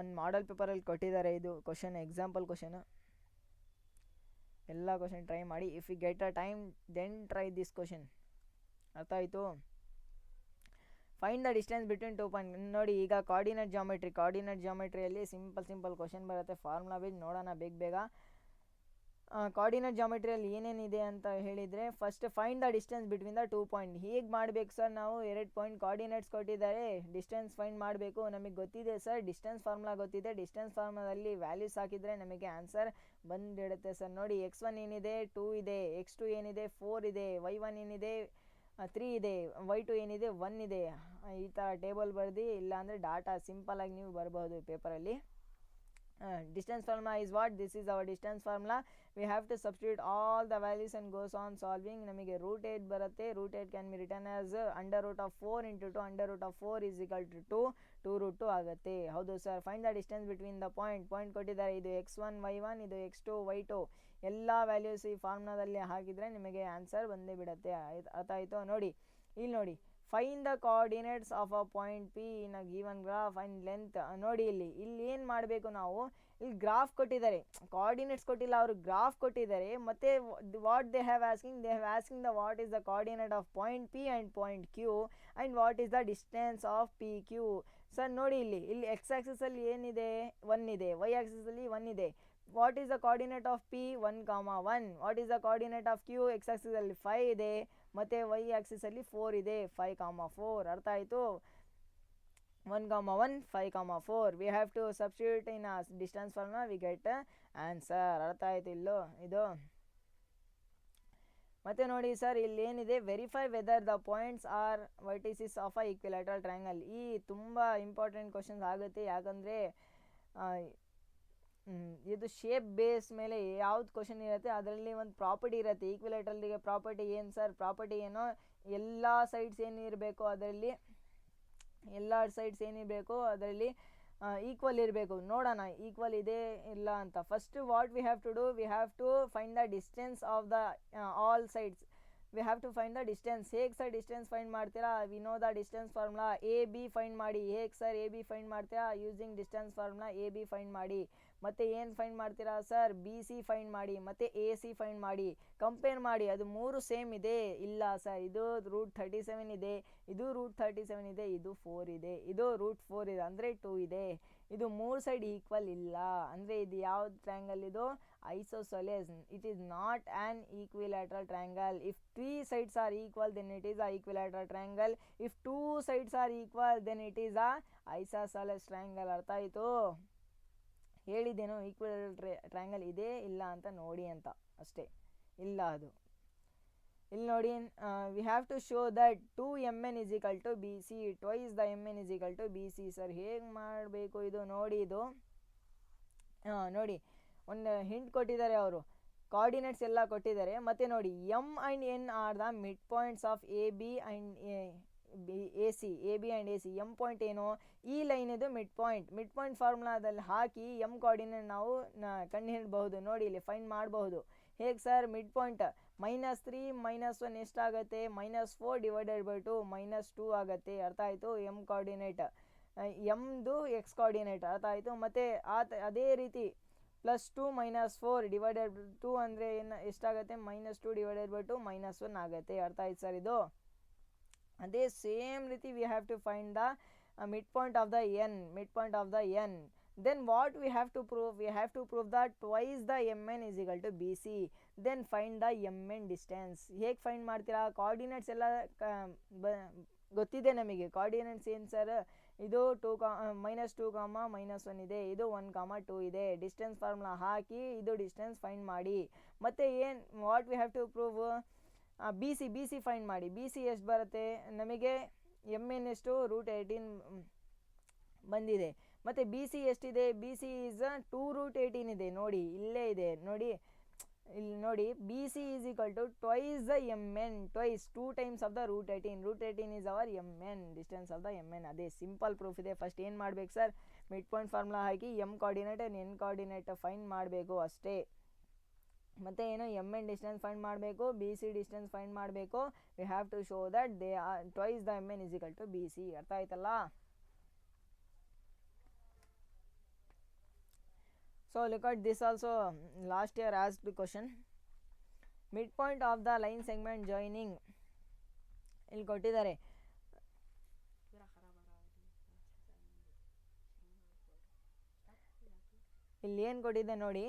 ಒಂದು ಮಾಡಲ್ ಪೇಪರಲ್ಲಿ ಕೊಟ್ಟಿದ್ದಾರೆ. ಇದು ಕ್ವಶನ್ ಎಕ್ಸಾಂಪಲ್ ಕ್ವಶನ್. ಎಲ್ಲ ಕ್ವಶನ್ ಟ್ರೈ ಮಾಡಿ. If you get a time then try this question. ಅರ್ಥ ಆಯಿತು. Find the distance between 2 point. ನೋಡಿ ಈಗ ಕೋಆರ್ಡಿನೇಟ್ ಜಾಮೆಟ್ರಿಯಲ್ಲಿ ಸಿಂಪಲ್ ಕ್ವಶನ್ ಬರುತ್ತೆ. ಫಾರ್ಮುಲಾ ಬೇಸ್ ನೋಡೋಣ ಬೇಗ. ಕೋಆರ್ಡಿನೇಟ್ ಜಾಮೆಟ್ರಿಯಲ್ಲಿ ಏನೇನಿದೆ ಅಂತ ಹೇಳಿದರೆ, first find the distance between the 2 point. ಹೇಗೆ ಮಾಡಬೇಕು ಸರ್, ನಾವು 2 ಪಾಯಿಂಟ್ ಕೋಆರ್ಡಿನೇಟ್ಸ್ ಕೊಟ್ಟಿದ್ದಾರೆ, ಡಿಸ್ಟೆನ್ಸ್ ಫೈಂಡ್ ಮಾಡಬೇಕು. ನಮಗೆ ಗೊತ್ತಿದೆ ಸರ್, ಡಿಸ್ಟೆನ್ಸ್ ಫಾರ್ಮುಲಾ ಗೊತ್ತಿದೆ. ಡಿಸ್ಟೆನ್ಸ್ ಫಾರ್ಮುಲಾದಲ್ಲಿ ವ್ಯಾಲ್ಯೂಸ್ ಹಾಕಿದರೆ ನಮಗೆ ಆನ್ಸರ್ ಬಂದಿಡುತ್ತೆ ಸರ್. ನೋಡಿ x1 ಏನಿದೆ 2 ಇದೆ, x2 ಏನಿದೆ 4 ಇದೆ, y1 ಏನಿದೆ 3 ಇದೆ, y2 ಏನಿದೆ 1 ಇದೆ. ಈ ಥರ ಟೇಬಲ್ ಬರೆದು, ಇಲ್ಲಾಂದರೆ ಡಾಟಾ ಸಿಂಪಲಾಗಿ ನೀವು ಬರ್ಬೋದು ಪೇಪರಲ್ಲಿ. distance formula is what? This is our distance formula. We have to substitute all the values and goes on solving. ನಮಗೆ √8 ಬರುತ್ತೆ. √8 can be written as √4 into 2. √4 is equal to 2 ಆಗುತ್ತೆ. ಹೌದು sir. Find the distance between the point ಕೊಟ್ಟಿದ್ದಾರೆ. ಇದು x1 y1, ಇದು x2 y2. ಎಲ್ಲ values ಈ ಫಾರ್ಮುಲಾದಲ್ಲಿ ಹಾಕಿದರೆ ನಿಮಗೆ ಆನ್ಸರ್ ಬಂದೇ ಬಿಡುತ್ತೆ. ಅರ್ಥ ಆಯಿತು. ನೋಡಿ ಇಲ್ಲಿ ನೋಡಿ, fine the coordinates of a point P in a given graph and length. ನೋಡಿ ಇಲ್ಲಿ ಏನು ಮಾಡಬೇಕು ನಾವು, ಇಲ್ಲಿ ಗ್ರಾಫ್ ಕೊಟ್ಟಿದ್ದಾರೆ, ಕೋಆರ್ಡಿನೇಟ್ಸ್ ಕೊಟ್ಟಿಲ್ಲ, ಅವರು ಗ್ರಾಫ್ ಕೊಟ್ಟಿದ್ದಾರೆ. ಮತ್ತು what they have asking the what is the coordinate of point P and point Q and what is the distance of P Q. Sir ನೋಡಿ ಇಲ್ಲಿ ಎಕ್ಸ್ ಆ್ಯಕ್ಸಿಸಲ್ಲಿ ಏನಿದೆ, 1 ಇದೆ, ವೈ ಆ್ಯಕ್ಸಿಸಲ್ಲಿ 1 ಇದೆ. What is the coordinate of P 1,1. What is the coordinate of Q, x ಆ್ಯಕ್ಸಿಸಲ್ಲಿ 5 ಇದೆ ಮತ್ತು Y ಆ್ಯಕ್ಸಿಸಲ್ಲಿ 4 ಇದೆ, 5,4. ಅರ್ಥ ಆಯಿತು? 1,1 5,4. We have to substitute in a distance formula, we get answer. ಅರ್ಥ ಆಯಿತು ಇಲ್ಲೋ ಇದು? ಮತ್ತು ನೋಡಿ ಸರ್ ಇಲ್ಲಿ ಏನಿದೆ, verify whether the points are vertices of a equilateral triangle. ಈ ತುಂಬ ಇಂಪಾರ್ಟೆಂಟ್ ಕ್ವಶನ್ಸ್ ಆಗುತ್ತೆ, ಯಾಕಂದರೆ ಇದು ಶೇಪ್ ಬೇಸ್ ಮೇಲೆ ಯಾವ್ದು ಕ್ವಶನ್ ಇರುತ್ತೆ, ಅದರಲ್ಲಿ ಒಂದು ಪ್ರಾಪರ್ಟಿ ಇರುತ್ತೆ. ಈಕ್ವಿಲ್ಯಾಟರಲ್ಗೆ ಪ್ರಾಪರ್ಟಿ ಏನು ಸರ್? ಪ್ರಾಪರ್ಟಿ ಏನೋ, ಎಲ್ಲ ಸೈಡ್ಸ್ ಏನಿರಬೇಕು ಅದರಲ್ಲಿ, ಎಲ್ಲ ಸೈಡ್ಸ್ ಏನಿರಬೇಕು ಅದರಲ್ಲಿ ಈಕ್ವಲ್ ಇರಬೇಕು. ನೋಡೋಣ ಈಕ್ವಲ್ ಇದೆ ಇಲ್ಲ ಅಂತ. First what we have to do, we have to find the distance of the all sides. We have to find the distance. ಹೇಗೆ ಸರ್ ಡಿಸ್ಟೆನ್ಸ್ ಫೈಂಡ್ ಮಾಡ್ತೀರಾ? We know the distance formula, A B find ಮಾಡಿ. ಹೇಗೆ sir A B find ಮಾಡ್ತೀರಾ? Using distance formula A B find ಮಾಡಿ. ಮತ್ತು ಏನು find ಮಾಡ್ತೀರಾ sir? B C find ಮಾಡಿ ಮತ್ತು ಎ ಸಿ ಫೈಂಡ್ ಮಾಡಿ. ಕಂಪೇರ್ ಮಾಡಿ, ಅದು 3 ಸೇಮ್ ಇದೆ ಇಲ್ಲ ಸರ್, ಇದು √37 ಇದೆ, ಇದು √37 ಇದೆ, ಇದು 4 ಇದೆ, ಇದು √4 ಇದೆ, ಅಂದರೆ 2 ಇದೆ. ಇದು 3 ಸೈಡ್ ಈಕ್ವಲ್ ಇಲ್ಲ, ಅಂದರೆ ಇದು ಯಾವ್ದು ಟ್ರಯಾಂಗಲ್? ಇದು isosceles. It is not an equilateral triangle. If 3 sides are equal, then it is a equilateral triangle. If 2 sides are equal, then it is a isosceles triangle. ಅರ್ಥ ಆಯಿತು? ಹೇಳಿದ್ದೇನು, ಈಕ್ವಿಲ್ಯಾಟರಲ್ ಟ್ರಯಾಂಗಲ್ ಇದೆ ಇಲ್ಲ ಅಂತ ನೋಡಿ ಅಂತ ಅಷ್ಟೇ. ಇಲ್ಲ ಅದು ಇಲ್ಲಿ ನೋಡಿ, we have to show that 2mn is equal to BC, twice the mn is equal to BC. Sir ಹೇಗೆ ಮಾಡಬೇಕು ಇದು? ನೋಡಿ ಇದು ನೋಡಿ ಒಂದು ಹಿಂಟ್ ಕೊಟ್ಟಿದ್ದಾರೆ ಅವರು, ಕೋಆರ್ಡಿನೇಟ್ಸ್ ಎಲ್ಲ ಕೊಟ್ಟಿದ್ದಾರೆ. ಮತ್ತು ನೋಡಿ M and N are the mid points of A B and A C. ಎ B and A C, M point ಏನು? ಈ ಲೈನ್ ಇದು ಮಿಡ್ ಪಾಯಿಂಟ್. ಮಿಡ್ ಪಾಯಿಂಟ್ ಫಾರ್ಮುಲಾದಲ್ಲಿ ಹಾಕಿ ಎಮ್ ಕೋಆರ್ಡಿನೇಟ್ ನಾವು ಕಂಡುಹಿಡಬಹುದು. ನೋಡಿ ಇಲ್ಲಿ ಫೈಂಡ್ ಮಾಡಬಹುದು. ಹೇಗೆ ಸರ್? ಮಿಡ್ ಪಾಯಿಂಟ್ -3 -1 ಎಷ್ಟಾಗುತ್ತೆ? -4 ಡಿವೈಡೆಡ್ ಬೈ 2 -2 ಆಗುತ್ತೆ. ಅರ್ಥ ಆಯಿತು? ಎಮ್ ಕೋಆರ್ಡಿನೇಟ್, ಎಮ್ದು ಎಕ್ಸ್ ಕೋಆರ್ಡಿನೇಟ್. ಅರ್ಥ ಆಯಿತು? ಮತ್ತು ಅದೇ ರೀತಿ +2 -4 ಡಿವೈಡೆಡ್ 2 ಅಂದರೆ ಏನು ಎಷ್ಟಾಗುತ್ತೆ? -2 ಡಿವೈಡೆಡ್ ಬೈ 2 -1 ಆಗುತ್ತೆ. ಅರ್ಥ ಆಯ್ತು ಸರ್ ಇದು? ಅದೇ ಸೇಮ್ ರೀತಿ we have to find the mid point of the N. Then what we have to prove? We have to prove that twice the mn is equal to BC. Then find the mn distance. ಹೇಗೆ find ಮಾಡ್ತೀರಾ? Coordinates ಎಲ್ಲ ಗೊತ್ತಿದೆ ನಮಗೆ. Coordinates ಏನು sir? ಇದು -2, -1 ಇದೆ, ಇದು 1, 2 ಇದೆ. ಡಿಸ್ಟೆನ್ಸ್ ಫಾರ್ಮುಲಾ ಹಾಕಿ ಇದು ಡಿಸ್ಟೆನ್ಸ್ ಫೈಂಡ್ ಮಾಡಿ. ಮತ್ತು ಏನು what we have to prove? B C find ಮಾಡಿ. ಬಿ ಸಿ ಎಷ್ಟು ಬರುತ್ತೆ ನಮಗೆ? mn ಎಷ್ಟು? √18 ಬಂದಿದೆ. ಮತ್ತು ಬಿ ಸಿ ಎಷ್ಟಿದೆ? ಬಿ ಸಿ ಈಸ್ 2√18 ಇದೆ. ನೋಡಿ ಇಲ್ಲೇ ಇದೆ, ನೋಡಿ ಇಲ್ಲಿ ನೋಡಿ. B C is equal to twice the mn, twice 2 times of the √18. √18 is our mn, distance of the mn. ಅದೇ ಸಿಂಪಲ್ ಪ್ರೂಫ್ ಇದೆ. ಫಸ್ಟ್ ಏನು ಮಾಡಬೇಕು sir? Mid point formula hockey M coordinate and N coordinate find ಮಾಡಬೇಕು ಅಷ್ಟೇ. ಮತ್ತು ಏನು mn distance find ಮಾಡಬೇಕು, B C distance find ಮಾಡಬೇಕು. We have to show that they are twice the mn is equal to B C. ಅರ್ಥ ಆಯ್ತಲ್ಲ? So look at this also, last year asked question. Midpoint of the line segment joining, ಇಲ್ಲಿ ಕೊಟ್ಟಿದ್ದಾರೆ. ಇಲ್ಲಿ ಏನು ಕೊಟ್ಟಿದೆ ನೋಡಿ,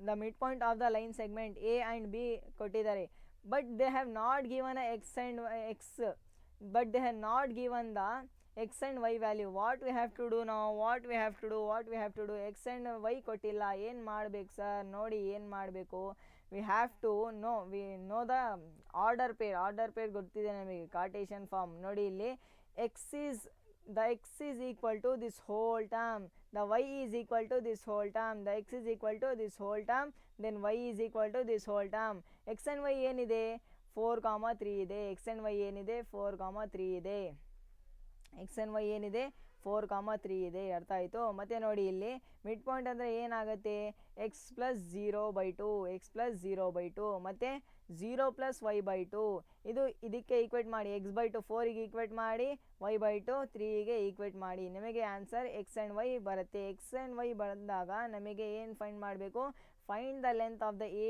the midpoint of the line segment A and B ಕೊಟ್ಟಿದ್ದಾರೆ. But they have not given a x and x, but they have not given the x and y value. What we have to do now? What we have to do? x and y ಕೊಟ್ಟಿಲ್ಲ. ಏನು ಮಾಡಬೇಕು sir? ನೋಡಿ ಏನು ಮಾಡಬೇಕು? we have to know the order pair ಗೊತ್ತಿದೆ ನಮಗೆ, Cartesian form. ನೋಡಿ ಇಲ್ಲಿ the x is equal to this whole term, the y is equal to this whole term, the x is equal to this whole term, then y is equal to this whole term. x and y ಏನಿದೆ? 4, 3 ಇದೆ. x and y ಏನಿದೆ? 4, 3 ಇದೆ. x and y ಏನಿದೆ? 4, 3 ಇದೆ. ಅರ್ಥ ಆಯಿತು? ಮತ್ತು ನೋಡಿ ಇಲ್ಲಿ ಮಿಡ್ ಪಾಯಿಂಟ್ ಅಂದರೆ ಏನಾಗುತ್ತೆ? x + 0/2, x + 0/2 ಮತ್ತು 0 ಪ್ಲಸ್ ವೈ ಬೈ ಟು. ಇದಕ್ಕೆ ಈಕ್ವೇಟ್ ಮಾಡಿ, ಎಕ್ಸ್ ಬೈ ಟು 4ಗೆ ಈಕ್ವೇಟ್ ಮಾಡಿ, ವೈ ಬೈ ಟು 3ಗೆ ಈಕ್ವೇಟ್ ಮಾಡಿ. ನಿಮಗೆ ಆನ್ಸರ್ ಎಕ್ಸ್ ಆ್ಯಂಡ್ ವೈ ಬರುತ್ತೆ. ಎಕ್ಸ್ ಆ್ಯಂಡ್ ವೈ ಬಂದಾಗ ನಮಗೆ ಏನು ಫೈಂಡ್ ಮಾಡಬೇಕು? Find the length of the A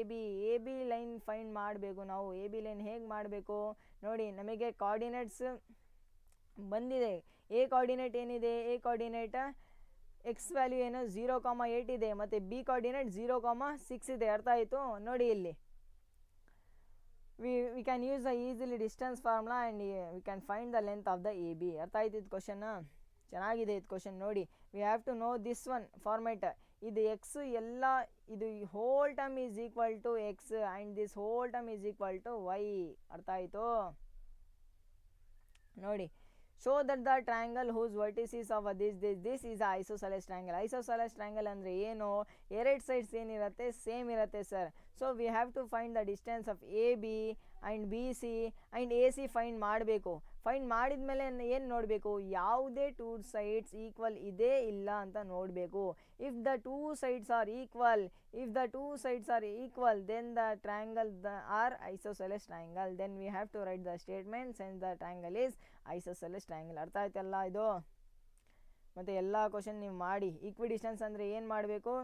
B line find ಮಾಡಬೇಕು ನಾವು. ಎ ಬಿ ಲೈನ್ ಹೇಗೆ ಮಾಡಬೇಕು ನೋಡಿ. ನಮಗೆ ಕೋಆರ್ಡಿನೇಟ್ಸ್ ಬಂದಿದೆ. ಎ ಕೋಆರ್ಡಿನೇಟ್ ಏನಿದೆ? ಎ ಕೋಆರ್ಡಿನೇಟ್ ಎಕ್ಸ್ ವ್ಯಾಲ್ಯೂ ಏನು 0,8 ಇದೆ, ಮತ್ತು ಬಿ ಕೋಆರ್ಡಿನೇಟ್ 0,6 ಇದೆ. ಅರ್ಥ ಆಯಿತು? ನೋಡಿ ಇಲ್ಲಿ we can use the easily distance formula and we can find the length of the AB. ಅರ್ಥ ಆಯ್ತು ಇದು ಕ್ವಶನ್? ಚೆನ್ನಾಗಿದೆ ಇದು ಕ್ವಶನ್ ನೋಡಿ. We have to know this one format. ಇದು ಎಕ್ಸ್ ಎಲ್ಲ, ಇದು whole term is equal to x and this whole term is equal to y. ಅರ್ಥ ಆಯಿತು ನೋಡಿ. Show that the triangle whose vertices of this is a isosceles triangle. Isosceles triangle ಅಂದರೆ ಏನು? ಎರಡು sides ಏನಿರುತ್ತೆ? ಸೇಮ್ ಇರುತ್ತೆ sir. So we have to find the distance of A B and B C and A C find ಮಾಡಬೇಕು. Find ಮಾಡಿದ ಮೇಲೆ ಏನು ನೋಡಬೇಕು? ಯಾವುದೇ ಟೂ ಸೈಡ್ಸ್ ಈಕ್ವಲ್ ಇದೆ ಇಲ್ಲ ಅಂತ ನೋಡಬೇಕು. If the two sides are equal then the triangle are isosceles triangle. Then we have to write the statement since the triangle is isosceles triangle. ಅರ್ಥ ಆಯ್ತಲ್ಲ ಇದು? ಮತ್ತು ಎಲ್ಲ ಕ್ವಶನ್ ನೀವು ಮಾಡಿ. ಈಕ್ವಿ ಡಿಸ್ಟೆನ್ಸ್ ಅಂದರೆ ಏನು ಮಾಡಬೇಕು?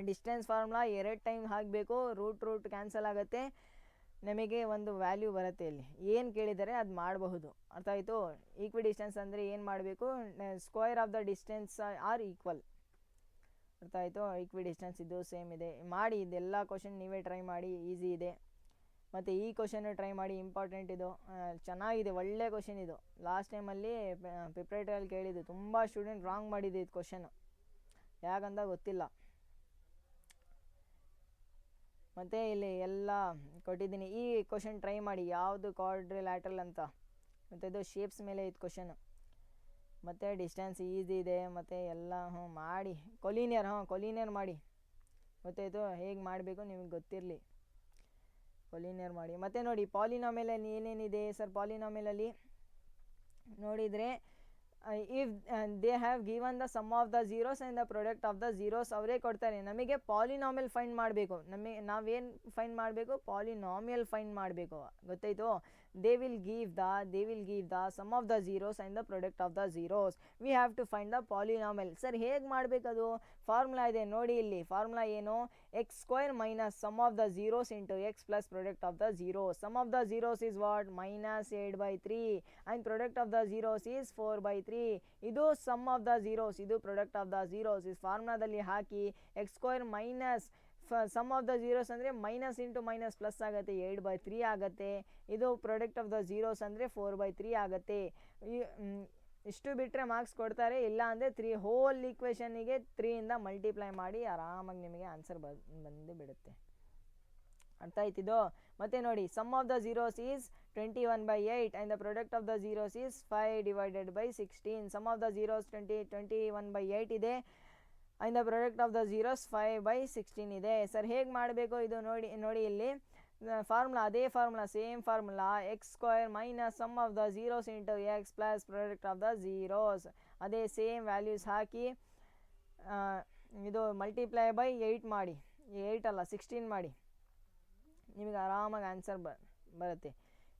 ಡಿಸ್ಟೆನ್ಸ್ ಫಾರ್ಮುಲಾ 2 ಟೈಮ್ ಹಾಕಬೇಕು. ರೂಟ್ ಕ್ಯಾನ್ಸಲ್ ಆಗುತ್ತೆ, ನಮಗೆ ಒಂದು ವ್ಯಾಲ್ಯೂ ಬರುತ್ತೆ. ಇಲ್ಲಿ ಏನು ಕೇಳಿದರೆ ಅದು ಮಾಡಬಹುದು. ಅರ್ಥ ಆಯಿತು? ಈಕ್ವಿ ಡಿಸ್ಟೆನ್ಸ್ ಅಂದರೆ ಏನು ಮಾಡಬೇಕು? Square of the distance are equal. ಅರ್ಥ ಆಯಿತು? ಈಕ್ವಿ ಡಿಸ್ಟೆನ್ಸ್ ಇದು ಸೇಮ್ ಇದೆ. ಮಾಡಿ ಇದೆಲ್ಲ ಕ್ವಶನ್ ನೀವೇ ಟ್ರೈ ಮಾಡಿ, ಈಸಿ ಇದೆ. ಮತ್ತು ಈ ಕ್ವಶನ್ನು ಟ್ರೈ ಮಾಡಿ, ಇಂಪಾರ್ಟೆಂಟ್ ಇದು. ಚೆನ್ನಾಗಿದೆ, ಒಳ್ಳೆ ಕ್ವಶನ್ ಇದು. ಲಾಸ್ಟ್ ಟೈಮಲ್ಲಿ ಪ್ರಿಪ್ರೇಟರಲ್ಲಿ ಕೇಳಿದ್ದು, ತುಂಬ ಸ್ಟೂಡೆಂಟ್ ರಾಂಗ್ ಮಾಡಿದೆ ಇದು ಕ್ವಶನ್ನು, ಯಾಕಂತ ಗೊತ್ತಿಲ್ಲ. ಮತ್ತು ಇಲ್ಲಿ ಎಲ್ಲ ಕೊಟ್ಟಿದ್ದೀನಿ. ಈ ಕ್ವಶನ್ ಟ್ರೈ ಮಾಡಿ, ಯಾವುದು ಕ್ವಾಡ್ರಿಲ್ಯಾಟ್ರಲ್ ಅಂತ. ಮತ್ತು ಇದು ಶೇಪ್ಸ್ ಮೇಲೆ ಇದು ಕ್ವಶನು. ಮತ್ತು ಡಿಸ್ಟೆನ್ಸ್ ಈಸಿ ಇದೆ. ಮತ್ತು ಎಲ್ಲ ಮಾಡಿ. ಕೊಲಿನಿಯರ್ ಮಾಡಿ. ಮತ್ತು ಇದು ಹೇಗೆ ಮಾಡಬೇಕು ನಿಮಗೆ ಗೊತ್ತಿರಲಿ. ಕೊಲಿನಿಯರ್ ಮಾಡಿ. ಮತ್ತು ನೋಡಿ ಪಾಲಿನಾಮಿಯಲಲ್ಲಿ ಏನೇನಿದೆ ಸರ್? ಪಾಲಿನಾಮಿಯಲಲ್ಲಿ ನೋಡಿದರೆ if they have given the sum of the zeros and the product of the zeros ಅವರೇ ಕೊಡ್ತಾರೆ. ನಮಗೆ ಪಾಲಿನಾಮಿಯಲ್ ಫೈಂಡ್ ಮಾಡಬೇಕು. ನಾವೇನು ಫೈಂಡ್ ಮಾಡಬೇಕು? ಪಾಲಿನಾಮಿಯಲ್ ಫೈಂಡ್ ಮಾಡಬೇಕು. ಗೊತ್ತಾಯಿತು? They will give the sum of the zeros and the product of the zeros. We have to find the polynomial. Sir ಹೇಗೆ ಮಾಡಬೇಕದು? ಫಾರ್ಮುಲಾ ಇದೆ ನೋಡಿ ಇಲ್ಲಿ. ಫಾರ್ಮುಲಾ ಏನು? X square minus sum of the zeros into x plus product of the zeros. Sum of the zeros is what? -8/3 and product of the zeros is 4/3. ಇದು sum of the zeros, ಇದು product of the zeros. ಈ ಫಾರ್ಮುಲಾದಲ್ಲಿ ಹಾಕಿ x square minus sum of the zeros ಅಂದರೆ minus into minus plus ಆಗುತ್ತೆ, 8/3 ಆಗುತ್ತೆ. ಇದು product of the zeros ಅಂದರೆ 4/3 ಆಗುತ್ತೆ. ಇಷ್ಟು ಬಿಟ್ಟರೆ ಮಾರ್ಕ್ಸ್ ಕೊಡ್ತಾರೆ, ಇಲ್ಲ ಅಂದರೆ 3 ಹೋಲ್ ಈಕ್ವೇಷನಿಗೆ 3ಇಂದ ಮಲ್ಟಿಪ್ಲೈ ಮಾಡಿ ಆರಾಮಾಗಿ ನಿಮಗೆ ಆನ್ಸರ್ ಬಂದು ಬಿಡುತ್ತೆ. ಅರ್ಥ ಆಯ್ತಿದ್ದು? ಮತ್ತು ನೋಡಿ, sum of the zeros is 21/8 and the product of the zeros is 5/16. Sum of the zeros 21/8 ಇದೆ and the product of the zeros 5/16 ಇದೆ. ಸರ್ ಹೇಗೆ ಮಾಡಬೇಕು ಇದು? ನೋಡಿ ಇಲ್ಲಿ ಫಾರ್ಮುಲಾ, ಅದೇ formula, same formula. X square minus sum of the zeros into x plus product of the zeros. ಅದೇ same values ಹಾಕಿ ಇದು ಮಲ್ಟಿಪ್ಲೈ ಬೈ 8 ಮಾಡಿ. 8 ಅಲ್ಲ 16 ಮಾಡಿ, ನಿಮಗೆ ಆರಾಮಾಗಿ ಆನ್ಸರ್ ಬರುತ್ತೆ.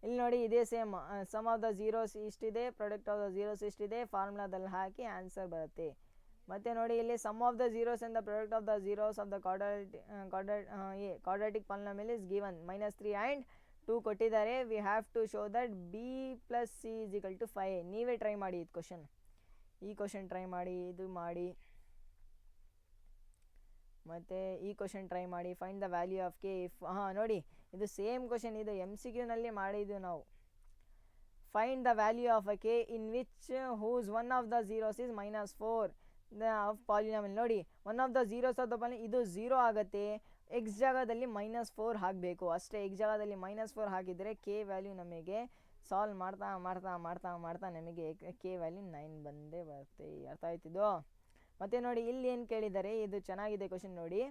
ಇಲ್ಲಿ ನೋಡಿ, ಇದೇ same. Sum of the zeros ಇಷ್ಟಿದೆ, ಪ್ರಾಡಕ್ಟ್ ಆಫ್ ದ ಝೀರೋಸ್ ಇಷ್ಟಿದೆ. ಫಾರ್ಮುಲಾದಲ್ಲಿ ಹಾಕಿ ಆನ್ಸರ್ ಬರುತ್ತೆ. ಮತ್ತು ನೋಡಿ ಇಲ್ಲಿ sum of the zeros and the product of the zeros of the quadratic polynomial is given -3 and 2 ಕೊಟ್ಟಿದ್ದಾರೆ. We have to show that b + c = 5. ನೀವೇ ಟ್ರೈ ಮಾಡಿ ಇದು ಕ್ವಶನ್. ಈ ಕ್ವಶನ್ ಟ್ರೈ ಮಾಡಿ, ಇದು ಮಾಡಿ, ಮತ್ತು ಈ ಕ್ವಶನ್ ಟ್ರೈ ಮಾಡಿ. Find the value of k if ನೋಡಿ, ಇದು ಸೇಮ್ ಕ್ವಶನ್. ಇದು MCQನಲ್ಲಿ ಮಾಡಿದ್ದು ನಾವು. Find the value of a k in which whose one of the zeros is -4 of polynomial. ನೋಡಿ, one of the zeros of the polynomial ಇದು 0 ಆಗುತ್ತೆ. X ಜಾಗದಲ್ಲಿ -4 ಹಾಕಬೇಕು ಅಷ್ಟೇ. ಎಕ್ಸ್ ಜಾಗದಲ್ಲಿ -4 ಹಾಕಿದರೆ ಕೆ ವ್ಯಾಲ್ಯೂ ನಮಗೆ ಸಾಲ್ವ್ ಮಾಡ್ತಾ ನಮಗೆ ಕೆ ವ್ಯಾಲ್ಯೂ 9 ಬಂದೇ ಬರುತ್ತೆ. ಅರ್ಥ ಆಯ್ತಿದ್ದು? ಮತ್ತು ನೋಡಿ, ಇಲ್ಲಿ ಏನು ಕೇಳಿದ್ದಾರೆ, ಇದು ಚೆನ್ನಾಗಿದೆ ಕ್ವಶನ್ ನೋಡಿ.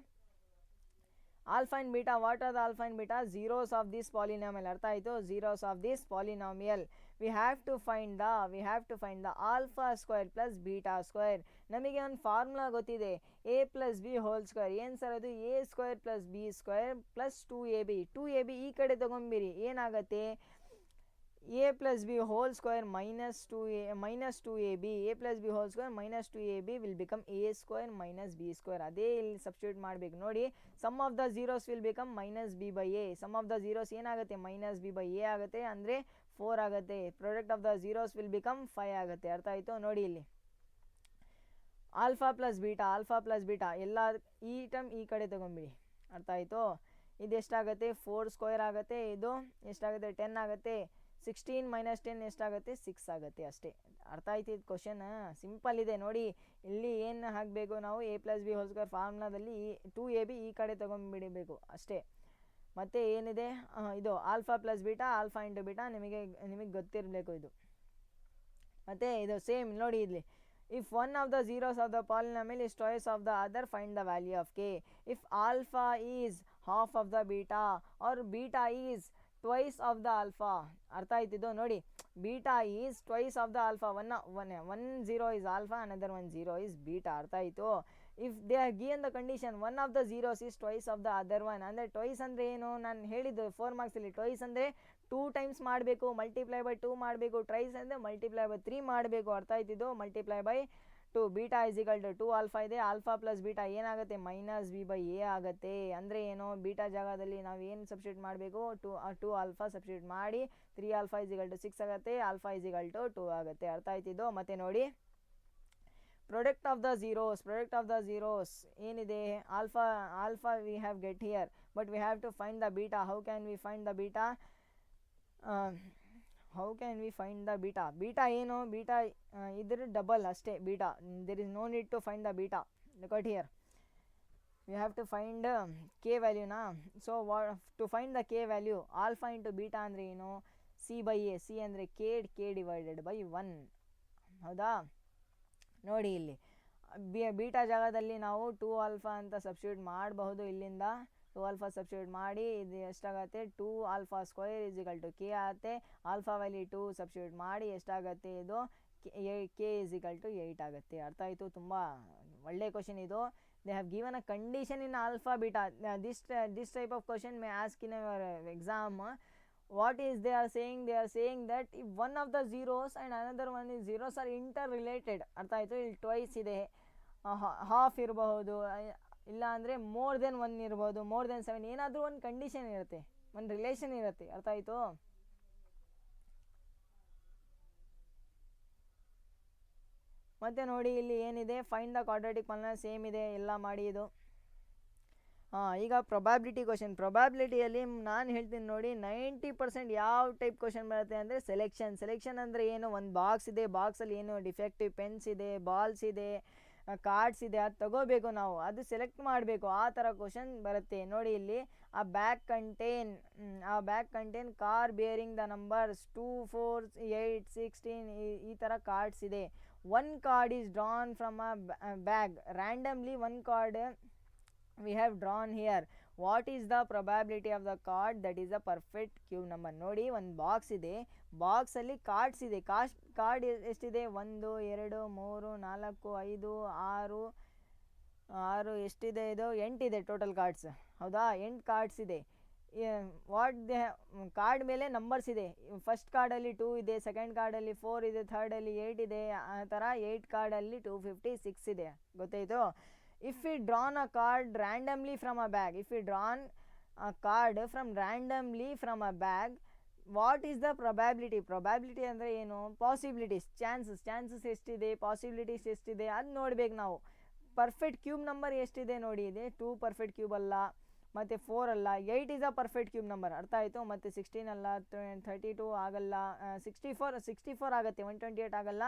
Alpha and beta, what are the alpha and beta? Zeros of this polynomial. ಅರ್ಥ ಆಯಿತು? Zeros of this polynomial. We have to find the alpha square plus beta square. ನಮಗೆ ಒಂದು ಫಾರ್ಮುಲಾ ಗೊತ್ತಿದೆ, a plus b whole square. ಏನು sir ಅದು? A square plus b square plus 2ab ಈ ಕಡೆ ತೊಗೊಂಬಿರಿ, ಏನಾಗುತ್ತೆ? A plus b whole square minus 2ab, a plus b whole square minus 2ab will become a square minus b square. ಅದೇ ಇಲ್ಲಿ substitute ಮಾಡಬೇಕು ನೋಡಿ. Sum of the zeros will become minus b by a. Sum of the zeros ಏನಾಗುತ್ತೆ? Minus b by a ಆಗುತ್ತೆ, ಅಂದರೆ 4 ಆಗುತ್ತೆ. Product of the zeros will become 5 ಆಗುತ್ತೆ. ಅರ್ಥ ಆಯಿತು? ನೋಡಿ ಇಲ್ಲಿ ಆಲ್ಫಾ ಪ್ಲಸ್ ಬೀಟಾ ಎಲ್ಲ ಈ ಟರ್ಮ್ ಈ ಕಡೆ ತೊಗೊಂಬಿಡಿ. ಅರ್ಥ ಆಯಿತು? ಇದು ಎಷ್ಟಾಗುತ್ತೆ? 4 ಸ್ಕ್ವೇರ್ ಆಗುತ್ತೆ. ಇದು ಎಷ್ಟಾಗುತ್ತೆ? 10 ಆಗುತ್ತೆ. 16 ಮೈನಸ್ 10 ಎಷ್ಟಾಗುತ್ತೆ? 6 ಆಗುತ್ತೆ ಅಷ್ಟೇ. ಅರ್ಥ ಆಯ್ತು? ಇದು ಕ್ವಶನ್ ಸಿಂಪಲ್ ಇದೆ ನೋಡಿ. ಇಲ್ಲಿ ಏನು ಹಾಕಬೇಕು ನಾವು? A plus b whole square ಫಾರ್ಮುಲಾದಲ್ಲಿ 2ab ಈ ಕಡೆ ತೊಗೊಂಡ್ಬಿಡಬೇಕು ಅಷ್ಟೇ. ಮತ್ತು ಏನಿದೆ ಇದು alpha plus beta, alpha into beta ನಿಮಗೆ ಗೊತ್ತಿರಬೇಕು ಇದು. ಮತ್ತು ಇದು ಸೇಮ್ ನೋಡಿ ಇಲ್ಲಿ, if one of the zeros of the polynomial is twice of the other, find the value of k. If alpha is half of the beta or beta is twice of the alpha. ಅರ್ಥ ಆಯ್ತಿದ್ದು ನೋಡಿ. beta is twice of the alpha. one zero is alpha, another one zero is beta. ಅರ್ಥ ಆಯಿತು? if they are given the condition one of the zeros is twice of the other one, ಅಂದರೆ twice ಅಂದರೆ ಏನು? ನಾನು ಹೇಳಿದ್ದು 4 ಮಾರ್ಕ್ಸಲ್ಲಿ. Twice ಅಂದರೆ 2 times ಮಾಡಬೇಕು, multiply by 2 ಮಾಡಬೇಕು. ಟ್ರೈಸ್ ಅಂದರೆ ಮಲ್ಟಿಪ್ಲೈ ಬೈ 3 ಮಾಡಬೇಕು. ಅರ್ಥ ಆಯ್ತಿದ್ದು? Multiply by 2. Beta is equal to 2 alpha ಇದೆ. ಆಲ್ಫಾ ಪ್ಲಸ್ ಬೀಟಾ ಏನಾಗುತ್ತೆ? ಮೈನಸ್ ಬಿ ಬೈ ಎ ಆಗುತ್ತೆ. ಅಂದರೆ ಏನು? ಬೀಟಾ ಜಾಗದಲ್ಲಿ ನಾವು ಏನು ಸಬ್ಸ್ಟಿಟ್ಯೂಟ್ ಮಾಡಬೇಕು? 2 ಆಲ್ಫಾ ಸಬ್ಸ್ಟಿಟ್ಯೂಟ್ ಮಾಡಿ 3 ಆಲ್ಫಾ ಇಸ್ ಈಕ್ವಲ್ ಟು 6 ಆಗುತ್ತೆ. ಆಲ್ಫಾ ಇಸ್ ಈಕ್ವಲ್ ಟು 2 ಆಗುತ್ತೆ. ಅರ್ಥ ಆಯ್ತಿದ್ದು? ಮತ್ತು ನೋಡಿ ಪ್ರಾಡಕ್ಟ್ ಆಫ್ ದ ಝೀರೋಸ್ ಏನಿದೆ? Alpha we have get here, but we have to find the beta. How can we find the beta? Beta ಏನು? Beta ಇದ್ರ double ಅಷ್ಟೇ beta. There is no need to find the beta. Look at here, we have to find k ವ್ಯಾಲ್ಯೂನಾ. So to find the k value, alpha into beta ಅಂದರೆ ಏನು? C by a. C ಅಂದರೆ k divided by 1. ಹೌದಾ? ನೋಡಿ ಇಲ್ಲಿ beta ಜಾಗದಲ್ಲಿ ನಾವು 2 alpha ಅಂತ ಸಬ್ಸ್ಟಿಟ್ಯೂಟ್ ಮಾಡಬಹುದು. ಇಲ್ಲಿಂದ 2 ಆಲ್ಫಾ ಸಬ್ಸ್ಟಿಟ್ಯೂಟ್ ಮಾಡಿ ಇದು ಎಷ್ಟಾಗುತ್ತೆ? 2 alpha square is equal to k ಆಗುತ್ತೆ. ಆಲ್ಫಾ ವ್ಯಾಲ್ಯೂ 2 ಸಬ್ಸ್ಟಿಟ್ಯೂಟ್ ಮಾಡಿ ಎಷ್ಟಾಗುತ್ತೆ? ಇದು ಕೆ ಇಸ್ ಈಕ್ವಲ್ ಟು 8 ಆಗುತ್ತೆ. ಅರ್ಥ ಆಯಿತು? ತುಂಬ ಒಳ್ಳೆ ಕ್ವಶನ್ ಇದು. They have given a condition in alpha beta. This type of question may ask in your exam. What is they are saying? They are saying that if one of the zeros and another one is zeros are interrelated. ಅರ್ಥ ಆಯಿತು? ಇಲ್ಲಿ twice ಇದೆ, half ಇರಬಹುದು, ಇಲ್ಲ ಅಂದರೆ more than 1 ಇರ್ಬೋದು, more than 7, ಏನಾದರೂ ಒಂದು ಕಂಡೀಷನ್ ಇರುತ್ತೆ, ಒಂದು ರಿಲೇಷನ್ ಇರುತ್ತೆ. ಅರ್ಥ ಆಯಿತು? ಮತ್ತು ನೋಡಿ ಇಲ್ಲಿ ಏನಿದೆ? Find the quadratic polynomial. Same ಇದೆ, ಎಲ್ಲ ಮಾಡಿ ಇದು. ಈಗ ಪ್ರೊಬ್ಯಾಬಿಲಿಟಿ ಕ್ವಶನ್. ಪ್ರೊಬ್ಯಾಬಿಲಿಟಿಯಲ್ಲಿ ನಾನು ಹೇಳ್ತೀನಿ ನೋಡಿ, 90% ಯಾವ ಟೈಪ್ ಕ್ವಶನ್ ಬರುತ್ತೆ ಅಂದರೆ ಸೆಲೆಕ್ಷನ್ ಅಂದರೆ ಏನು? ಒಂದು ಬಾಕ್ಸ್ ಇದೆ, ಬಾಕ್ಸಲ್ಲಿ ಏನು ಡಿಫೆಕ್ಟಿವ್ ಪೆನ್ಸ್ ಇದೆ, ಬಾಲ್ಸ್ ಇದೆ, ಕಾರ್ಡ್ಸ್ ಇದೆ, ಅದು ತಗೋಬೇಕು ನಾವು, ಅದು ಸೆಲೆಕ್ಟ್ ಮಾಡಬೇಕು. ಆ ಥರ ಕ್ವಶನ್ ಬರುತ್ತೆ. ನೋಡಿ ಇಲ್ಲಿ ಆ bag contain car bearing the numbers 2, 4, 8, 16 ಈ ಥರ ಕಾರ್ಡ್ಸ್ ಇದೆ. 1 card is drawn from a bag randomly. 1 card we have drawn here. What is the probability of the card that is a perfect cube number? ನೋಡಿ ಒಂದು box ಇದೆ, ಬಾಕ್ಸಲ್ಲಿ cards ಇದೆ. Card ಎಷ್ಟಿದೆ? 1, 2, 3, 4, 5, 6 ಎಷ್ಟಿದೆ? ಇದು 8 ಇದೆ ಟೋಟಲ್ ಕಾರ್ಡ್ಸ್. ಹೌದಾ? 8 ಕಾರ್ಡ್ಸ್ ಇದೆ. ಕಾರ್ಡ್ ಮೇಲೆ ನಂಬರ್ಸ್ ಇದೆ. ಫಸ್ಟ್ ಕಾರ್ಡಲ್ಲಿ 2 ಇದೆ, ಸೆಕೆಂಡ್ ಕಾರ್ಡಲ್ಲಿ 4 ಇದೆ, ಥರ್ಡಲ್ಲಿ 8 ಇದೆ. ಆ ಥರ 8 ಕಾರ್ಡಲ್ಲಿ 256 ಇದೆ. ಗೊತ್ತಾಯಿತು? If we drawn a card randomly from a bag, what is the probability? Probability ಅಂದರೆ ಏನು? ಪಾಸಿಬಿಲಿಟೀಸ್, ಚಾನ್ಸಸ್ ಎಷ್ಟಿದೆ, ಪಾಸಿಬಿಲಿಟೀಸ್ ಎಷ್ಟಿದೆ ಅದು ನೋಡ್ಬೇಕು ನಾವು. ಪರ್ಫೆಕ್ಟ್ ಕ್ಯೂಬ್ ನಂಬರ್ ಎಷ್ಟಿದೆ ನೋಡಿ ಇದೆ. 2 ಪರ್ಫೆಕ್ಟ್ ಕ್ಯೂಬ್ ಅಲ್ಲ, ಮತ್ತು 4 ಅಲ್ಲ, 8 is a perfect cube number. ಅರ್ಥ ಆಯಿತು? ಮತ್ತು 16 ಅಲ್ಲ, 32 ಆಗಲ್ಲ, 64 ಆಗುತ್ತೆ, 128 ಆಗಲ್ಲ,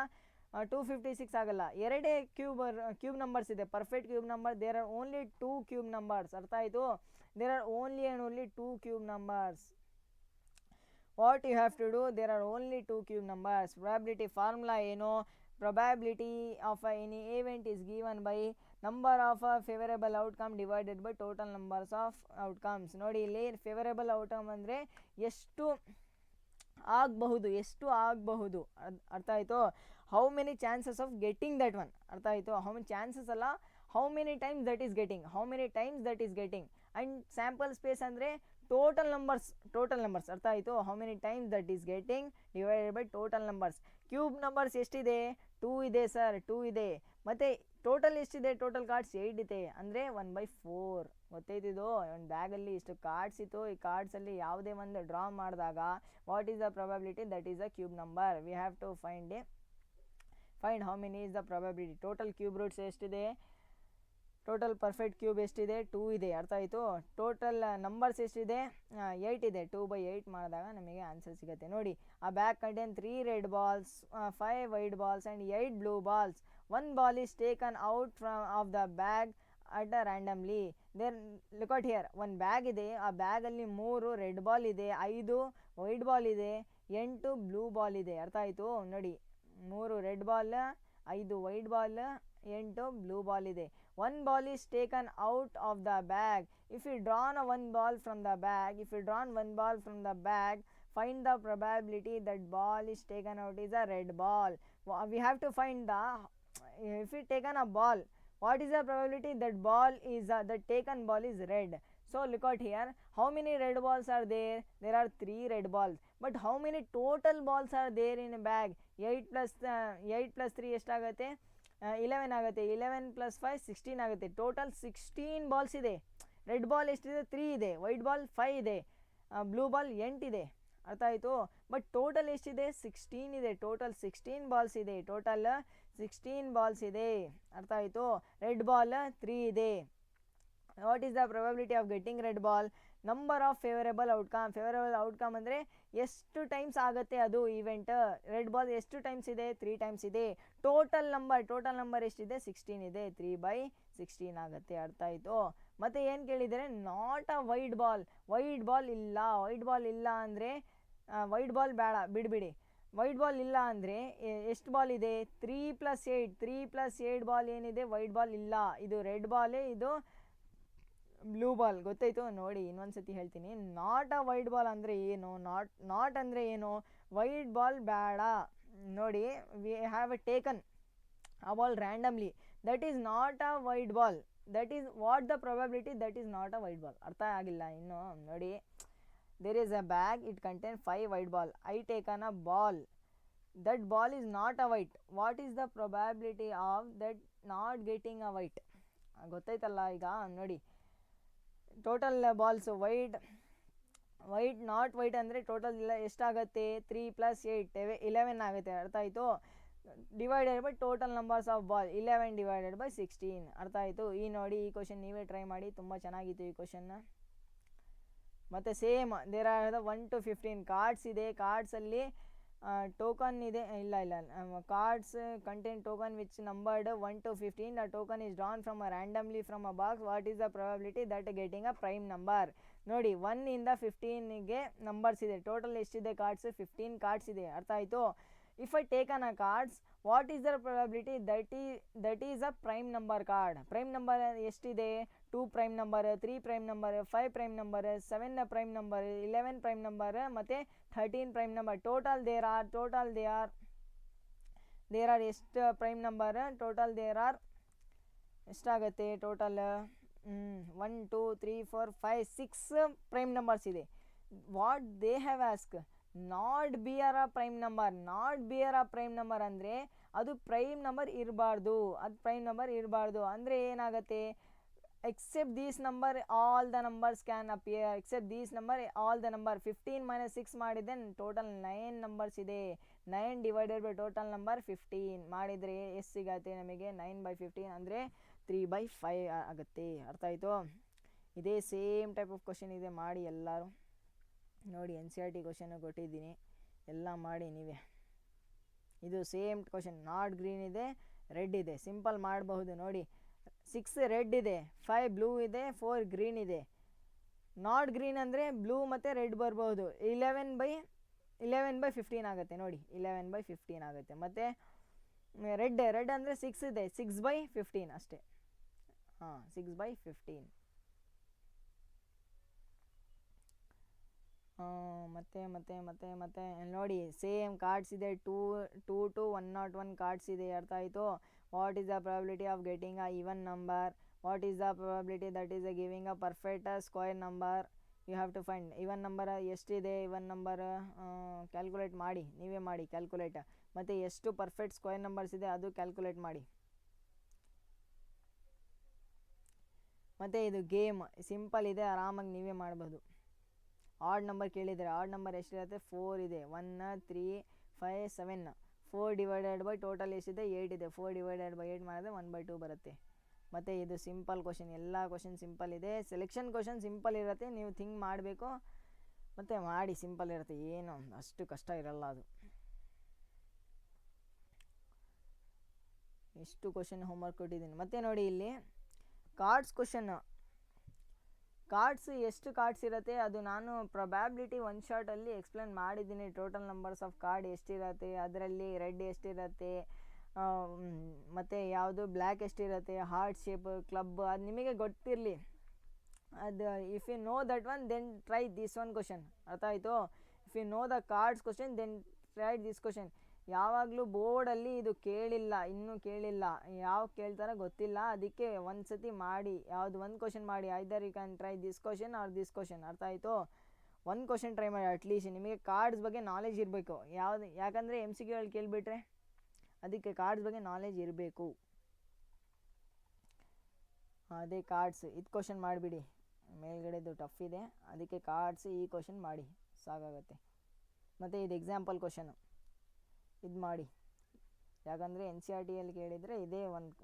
256 ಆಗಲ್ಲ. ಎರಡೇ ಕ್ಯೂಬ್ ನಂಬರ್ಸ್ ಇದೆ, perfect cube number. There are only 2 cube numbers. ಅರ್ಥ ಆಯಿತು? There are only 2 cube numbers. What you have to do? There are only 2 cube numbers. Probability formula ಏನು? Probability of any event is given by number of a favourable outcome divided by total numbers of outcomes. ನೋಡಿ ಇಲ್ಲಿ favourable outcome ಅಂದರೆ ಎಷ್ಟು ಆಗಬಹುದು, ಎಷ್ಟು ಆಗಬಹುದು, ಅರ್ಥ ಆಯಿತು. How many chances of getting that one, ಅರ್ಥ ಆಯಿತು. ಹೌ ಮೆನಿ ಚಾನ್ಸಸ್ ಅಲ್ಲ, how many times that is getting, how many times that is getting. And sample space ಅಂದರೆ ಟೋಟಲ್ ನಂಬರ್ಸ್, ಅರ್ಥ ಆಯಿತು. How many times that is getting divided by total numbers. Cube numbers ಎಷ್ಟಿದೆ? 2 ಇದೆ sir, 2 ಇದೆ. ಮತ್ತು total ಎಷ್ಟಿದೆ? Total cards 8 ಇದೆ, ಅಂದರೆ 1/4. ಗೊತ್ತೈತಿದು. ಒಂದು ಬ್ಯಾಗಲ್ಲಿ ಇಷ್ಟು ಕಾರ್ಡ್ಸ್ ಇತ್ತು, ಈ ಕಾರ್ಡ್ಸಲ್ಲಿ ಯಾವುದೇ ಒಂದು ಡ್ರಾ ಮಾಡಿದಾಗ what is the probability? That is the cube number. We have to find how many is the probability. Total cube roots ಎಷ್ಟಿದೆ? ಟೋಟಲ್ ಪರ್ಫೆಕ್ಟ್ ಕ್ಯೂಬ್ ಎಷ್ಟಿದೆ? 2 ಇದೆ, ಅರ್ಥ ಆಯಿತು. ಟೋಟಲ್ ನಂಬರ್ಸ್ ಎಷ್ಟಿದೆ? 8 ಇದೆ. 2/8 ಮಾಡಿದಾಗ ನಮಗೆ ಆನ್ಸರ್ ಸಿಗುತ್ತೆ. ನೋಡಿ, a bag contain 3 red balls, 5 white balls and 8 blue balls. 1 ball is taken out of the bag at randomly. Then look out here. ಒಂದು ಬ್ಯಾಗ್ ಇದೆ, ಆ ಬ್ಯಾಗಲ್ಲಿ 3 ರೆಡ್ ಬಾಲ್ ಇದೆ, 5 ವೈಟ್ ಬಾಲ್ ಇದೆ, 8 ಬ್ಲೂ ಬಾಲ್ ಇದೆ, ಅರ್ಥ ಆಯಿತು. ನೋಡಿ, 3 red ball, 5 white ball, 8 blue ball ಇದೆ. 1 ball is taken out of the bag. If you drawn one ball from the bag, find the probability that ball is taken out is a red ball. We have to find the, if we taken a ball, what is the probability that the taken ball is red? So look out here. How many red balls are there? There are 3 red balls. But how many total balls are there in a bag? 8 plus 3 ಎಷ್ಟಾಗುತ್ತೆ? 11 ಆಗುತ್ತೆ. 11 + 5 16 ಆಗುತ್ತೆ. Total 16 balls ಇದೆ. Red ball ಎಷ್ಟಿದೆ? 3 ಇದೆ. White ball 5 ಇದೆ. Blue ball 8 ಇದೆ, ಅರ್ಥ ಆಯಿತು. ಬಟ್ ಟೋಟಲ್ ಎಷ್ಟಿದೆ? 16 ಇದೆ. ಟೋಟಲ್ 16 ಬಾಲ್ಸ್ ಇದೆ. ಅರ್ಥ ಆಯಿತು. ರೆಡ್ ಬಾಲ್ 3 ಇದೆ. What is the probability of getting red ball? Number of favourable outcome ಅಂದರೆ ಎಷ್ಟು ಟೈಮ್ಸ್ ಆಗುತ್ತೆ ಅದು ಈವೆಂಟ್. ರೆಡ್ ಬಾಲ್ ಎಷ್ಟು ಟೈಮ್ಸ್ ಇದೆ? 3 ಟೈಮ್ಸ್ ಇದೆ. ಟೋಟಲ್ ನಂಬರ್ ಎಷ್ಟಿದೆ? 16 ಇದೆ. 3/16 ಆಗುತ್ತೆ, ಅರ್ಥ ಆಯಿತು. ಮತ್ತು ಏನು ಕೇಳಿದರೆ? ನಾಟ್ ಅ ವೈಟ್ ಬಾಲ್ ಇಲ್ಲ ಅಂದರೆ ವೈಟ್ ಬಾಲ್ ಬೇಡ, ಬಿಡಿಬಿಡಿ. ವೈಟ್ ಬಾಲ್ ಇಲ್ಲ ಅಂದರೆ ಎಷ್ಟು ಬಾಲ್ ಇದೆ? 3 + 8 ಬಾಲ್ ಏನಿದೆ? ವೈಟ್ ಬಾಲ್ ಇಲ್ಲ. ಇದು ರೆಡ್ ಬಾಲೇ, ಇದು ಬ್ಲೂ ಬಾಲ್. ಗೊತ್ತಾಯಿತು. ನೋಡಿ, ಇನ್ನೊಂದ್ಸತಿ ಹೇಳ್ತೀನಿ. ನಾಟ್ ಅ ವೈಟ್ ಬಾಲ್ ಅಂದರೆ ಏನು? ನಾಟ್ ಅಂದರೆ ಏನು? ವೈಟ್ ಬಾಲ್ ಬೇಡ. ನೋಡಿ, we have taken a ball randomly. That is not a white ball. That is what the probability? That is not a white ball. ಅರ್ಥ ಆಗಿಲ್ಲ ಇನ್ನು. ನೋಡಿ, there is a bag, it contains 5 white ball. I taken a ball. That ball is not a white. What is the probability of that not getting a white? ಗೊತ್ತಾಯ್ತಲ್ಲ ಈಗ. ನೋಡಿ, total balls not white ಅಂದರೆ total ಎಷ್ಟಾಗುತ್ತೆ? 3 + 8 11 ಆಗುತ್ತೆ, ಅರ್ಥ ಆಯಿತು. Divided by total numbers of ball 11 divided by 16, ಅರ್ಥ ಆಯಿತು. ನೋಡಿ, ಈ ಕ್ವಶನ್ ನೀವೇ ಟ್ರೈ ಮಾಡಿ, ತುಂಬ ಚೆನ್ನಾಗಿತ್ತು ಈ ಕ್ವಶನ್ನ. ಮತ್ತು same there are 1 to 15 cards ಇದೆ. ಕಾರ್ಡ್ಸಲ್ಲಿ ಟೋಕನ್ ಇದೆ, ಇಲ್ಲ cards contain token which numbered 1 to 15. The token is drawn from randomly from a box. What is the probability that getting a prime number? ನೋಡಿ, 1 ಇಂದ 15ಗೆ ನಂಬರ್ಸ್ ಇದೆ. Total ಎಷ್ಟಿದೆ cards? 15 cards ಇದೆ, ಅರ್ಥ ಆಯಿತು. If I taken a cards, what is the probability that is a prime number card? Prime number ಎಷ್ಟಿದೆ? 2 prime number, 3 prime number, 5 prime number, 7 prime number, 11 prime number ಮತ್ತು 13 prime number. Total there are ಎಷ್ಟು prime number? Total there are ಎಷ್ಟಾಗುತ್ತೆ? Total 1 2 3 4 5 6 prime numbers ಇದೆ. What they have asked? Not bear a prime number ಅಂದರೆ ಅದು prime number ಇರಬಾರ್ದು. ಅಂದರೆ ಏನಾಗುತ್ತೆ? Except these number all the numbers can appear. 15 - 6 ಮಾಡಿದರೆ total 9 numbers ಇದೆ. 9 ಡಿವೈಡೆಡ್ ಬೈ ಟೋಟಲ್ ನಂಬರ್ 15 ಮಾಡಿದರೆ ಎಷ್ಟು ಸಿಗತ್ತೆ ನಮಗೆ? 9/15 ಅಂದರೆ 3/5 ಆಗುತ್ತೆ, ಅರ್ಥ ಆಯಿತು. ಇದೇ ಸೇಮ್ ಟೈಪ್ ಆಫ್ ಕ್ವಶನ್ ಇದೆ, ಮಾಡಿ ಎಲ್ಲರೂ. ನೋಡಿ, NCERT ಕ್ವಶನ್ನು ಕೊಟ್ಟಿದ್ದೀನಿ, ಎಲ್ಲ ಮಾಡಿ ನೀವೇ. ಇದು ಸೇಮ್ ಕ್ವಶನ್. ನಾಟ್ ಗ್ರೀನ್ ಇದೆ, ರೆಡ್ ಇದೆ, ಸಿಂಪಲ್ ಮಾಡಬಹುದು. ನೋಡಿ, 6 ರೆಡ್ ಇದೆ, 5 ಬ್ಲೂ ಇದೆ, 4 ಗ್ರೀನ್ ಇದೆ. ನಾಟ್ ಗ್ರೀನ್ ಅಂದರೆ ಬ್ಲೂ ಮತ್ತು ರೆಡ್ ಬರ್ಬೋದು. 11/15 ಆಗುತ್ತೆ. ನೋಡಿ, 11/15 ಆಗುತ್ತೆ. ಮತ್ತು ರೆಡ್ ಅಂದರೆ 6 ಇದೆ, 6/15 ಅಷ್ಟೇ. 6/15. ಮತ್ತೆ ನೋಡಿ ಸೇಮ್ ಕಾರ್ಡ್ಸ್ ಇದೆ, ಟೂ ಟು 101 ಕಾರ್ಡ್ಸ್ ಇದೆ. ಅರ್ಥ ಆಯಿತು. What is the probability of getting a even number, what is the probability that is giving a perfect square number. You have to find even number ಎಷ್ಟಿದೆ. Even number calculate ಮಾಡಿ, ನೀವೇ ಮಾಡಿ calculate. ಮತ್ತು ಎಷ್ಟು perfect square numbers ಇದೆ ಅದು calculate ಮಾಡಿ. ಮತ್ತು ಇದು ಗೇಮ್ ಸಿಂಪಲ್ ಇದೆ, ಆರಾಮಾಗಿ ನೀವೇ ಮಾಡ್ಬೋದು. ಆಡ್ ನಂಬರ್ ಕೇಳಿದರೆ ಆಡ್ ನಂಬರ್ ಎಷ್ಟಿರುತ್ತೆ? 4 ಇದೆ. 1 3 5 7. 4 ಡಿವೈಡೆಡ್ ಬೈ ಟೋಟಲ್ ಎಷ್ಟಿದೆ? 8 ಇದೆ. 4 ಡಿವೈಡೆಡ್ ಬೈ 8 ಮಾಡಿದ್ರೆ 1/2 ಬರುತ್ತೆ. ಮತ್ತು ಇದು ಸಿಂಪಲ್ ಕ್ವಶನ್, ಎಲ್ಲ ಕ್ವಶನ್ ಸಿಂಪಲ್ ಇದೆ. ಸೆಲೆಕ್ಷನ್ ಕ್ವಶನ್ ಸಿಂಪಲ್ ಇರುತ್ತೆ, ನೀವು ಥಿಂಕ್ ಮಾಡಬೇಕು ಮತ್ತು ಮಾಡಿ. ಸಿಂಪಲ್ ಇರುತ್ತೆ, ಏನು ಅಷ್ಟು ಕಷ್ಟ ಇರಲ್ಲ ಅದು. ಎಷ್ಟು ಕ್ವಶನ್ ಹೋಮ್ವರ್ಕ್ ಕೊಟ್ಟಿದ್ದೀನಿ. ಮತ್ತು ನೋಡಿ ಇಲ್ಲಿ ಕಾರ್ಡ್ಸ್ ಕ್ವಶನ್ನು. ಕಾರ್ಡ್ಸ್ ಎಷ್ಟು ಕಾರ್ಡ್ಸ್ ಇರುತ್ತೆ ಅದು ನಾನು ಪ್ರೊಬ್ಯಾಬಿಲಿಟಿ ಒನ್ ಶಾರ್ಟಲ್ಲಿ ಎಕ್ಸ್ಪ್ಲೇನ್ ಮಾಡಿದ್ದೀನಿ. ಟೋಟಲ್ ನಂಬರ್ಸ್ ಆಫ್ ಕಾರ್ಡ್ ಎಷ್ಟಿರುತ್ತೆ, ಅದರಲ್ಲಿ ರೆಡ್ ಎಷ್ಟಿರುತ್ತೆ, ಮತ್ತು ಯಾವುದು ಬ್ಲ್ಯಾಕ್ ಎಷ್ಟಿರುತ್ತೆ, ಹಾರ್ಟ್ ಶೇಪ್, ಕ್ಲಬ್, ಅದು ನಿಮಗೆ ಗೊತ್ತಿರಲಿ. ಅದು if you know that one then try this one question. ಅರ್ಥ ಆಯಿತು? If you know the cards question then try this question. ಯಾವಾಗಲೂ ಬೋರ್ಡಲ್ಲಿ ಇದು ಇನ್ನೂ ಕೇಳಿಲ್ಲ, ಯಾವ ಕೇಳ್ತಾರೋ ಗೊತ್ತಿಲ್ಲ. ಅದಕ್ಕೆ ಒಂದು ಸತಿ ಮಾಡಿ, ಯಾವುದು ಒಂದು ಕ್ವಶನ್ ಮಾಡಿ. Either you can try this question or this question. ಅರ್ಥ ಆಯಿತು? ಒಂದು ಕ್ವಶನ್ ಟ್ರೈ ಮಾಡಿ ಅಟ್ಲೀಸ್ಟ್. ನಿಮಗೆ ಕಾರ್ಡ್ಸ್ ಬಗ್ಗೆ ನಾಲೆಜ್ ಇರಬೇಕು. ಯಾಕಂದರೆ MCQ ಕೇಳಿಬಿಟ್ರೆ ಅದಕ್ಕೆ ಕಾರ್ಡ್ಸ್ ಬಗ್ಗೆ ನಾಲೆಜ್ ಇರಬೇಕು. ಅದೇ ಕಾರ್ಡ್ಸ್ ಇದು ಕ್ವಶನ್ ಮಾಡಿಬಿಡಿ. ಮೇಲ್ಗಡೆದು ಟಫ್ ಇದೆ, ಅದಕ್ಕೆ ಕಾರ್ಡ್ಸ್ ಈ ಕ್ವಶನ್ ಮಾಡಿ ಸಾಕಾಗುತ್ತೆ. ಮತ್ತು ಇದು ಎಕ್ಸಾಂಪಲ್ ಕ್ವಶನು, ಇದು ಮಾಡಿ. ಯಾಕಂದರೆ NCERTಯಲ್ಲಿ ಕೇಳಿದರೆ ಇದೇ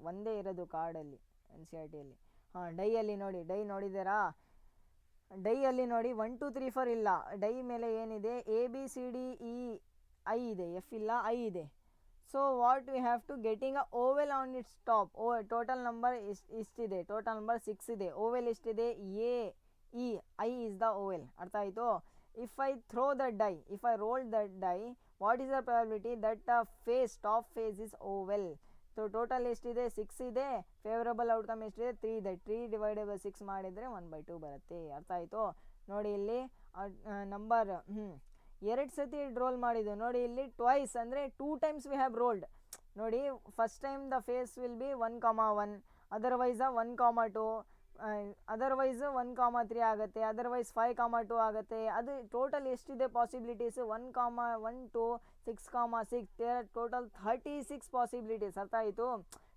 ಒಂದೇ ಇರೋದು ಕಾರ್ಡಲ್ಲಿ NCERTಯಲ್ಲಿ. ಡೈಯಲ್ಲಿ ನೋಡಿ, ಡೈ ನೋಡಿದ್ದೀರಾ? ಡೈಯಲ್ಲಿ ನೋಡಿ 1 2 3 4 ಇಲ್ಲ. ಡೈ ಮೇಲೆ ಏನಿದೆ? ABCDEI ಇದೆ, F ಇಲ್ಲ, I ಇದೆ. So what we have to getting a vowel on its top. Total number ಇಷ್ಟಿದೆ, ಟೋಟಲ್ ನಂಬರ್ 6 ಇದೆ. ಓವೆಲ್ ಎಷ್ಟಿದೆ? AEI is the vowel. ಅರ್ಥ ಆಯಿತು? If I throw the die, if I roll the die, what is the probability that top face is vowel. So total ಎಷ್ಟಿದೆ? 6 ಇದೆ. Favourable outcome ಎಷ್ಟಿದೆ? 3 ಇದೆ. 3 divided by 6 ಮಾಡಿದರೆ 1/2 ಬರುತ್ತೆ. ಅರ್ಥ ಆಯಿತು? ನೋಡಿ ಇಲ್ಲಿ ನಂಬರ್ 2 ಸತಿ ರೋಲ್ ಮಾಡಿದ್ದು. ನೋಡಿ ಇಲ್ಲಿ ಟ್ವೈಸ್ ಅಂದರೆ 2 ಟೈಮ್ಸ್ ವಿ ಹ್ಯಾವ್ ರೋಲ್ಡ್. ನೋಡಿ first time the face will be 1,1, otherwise 1,2, otherwise 1,3 ಆಗುತ್ತೆ, ಅದರ್ವೈಸ್ 5,2 ಆಗುತ್ತೆ. ಅದು ಟೋಟಲ್ ಎಷ್ಟಿದೆ ಪಾಸಿಬಿಲಿಟೀಸ್? 1,1 to 6,6, total 36 possibilities. ಅರ್ಥ ಆಯಿತು?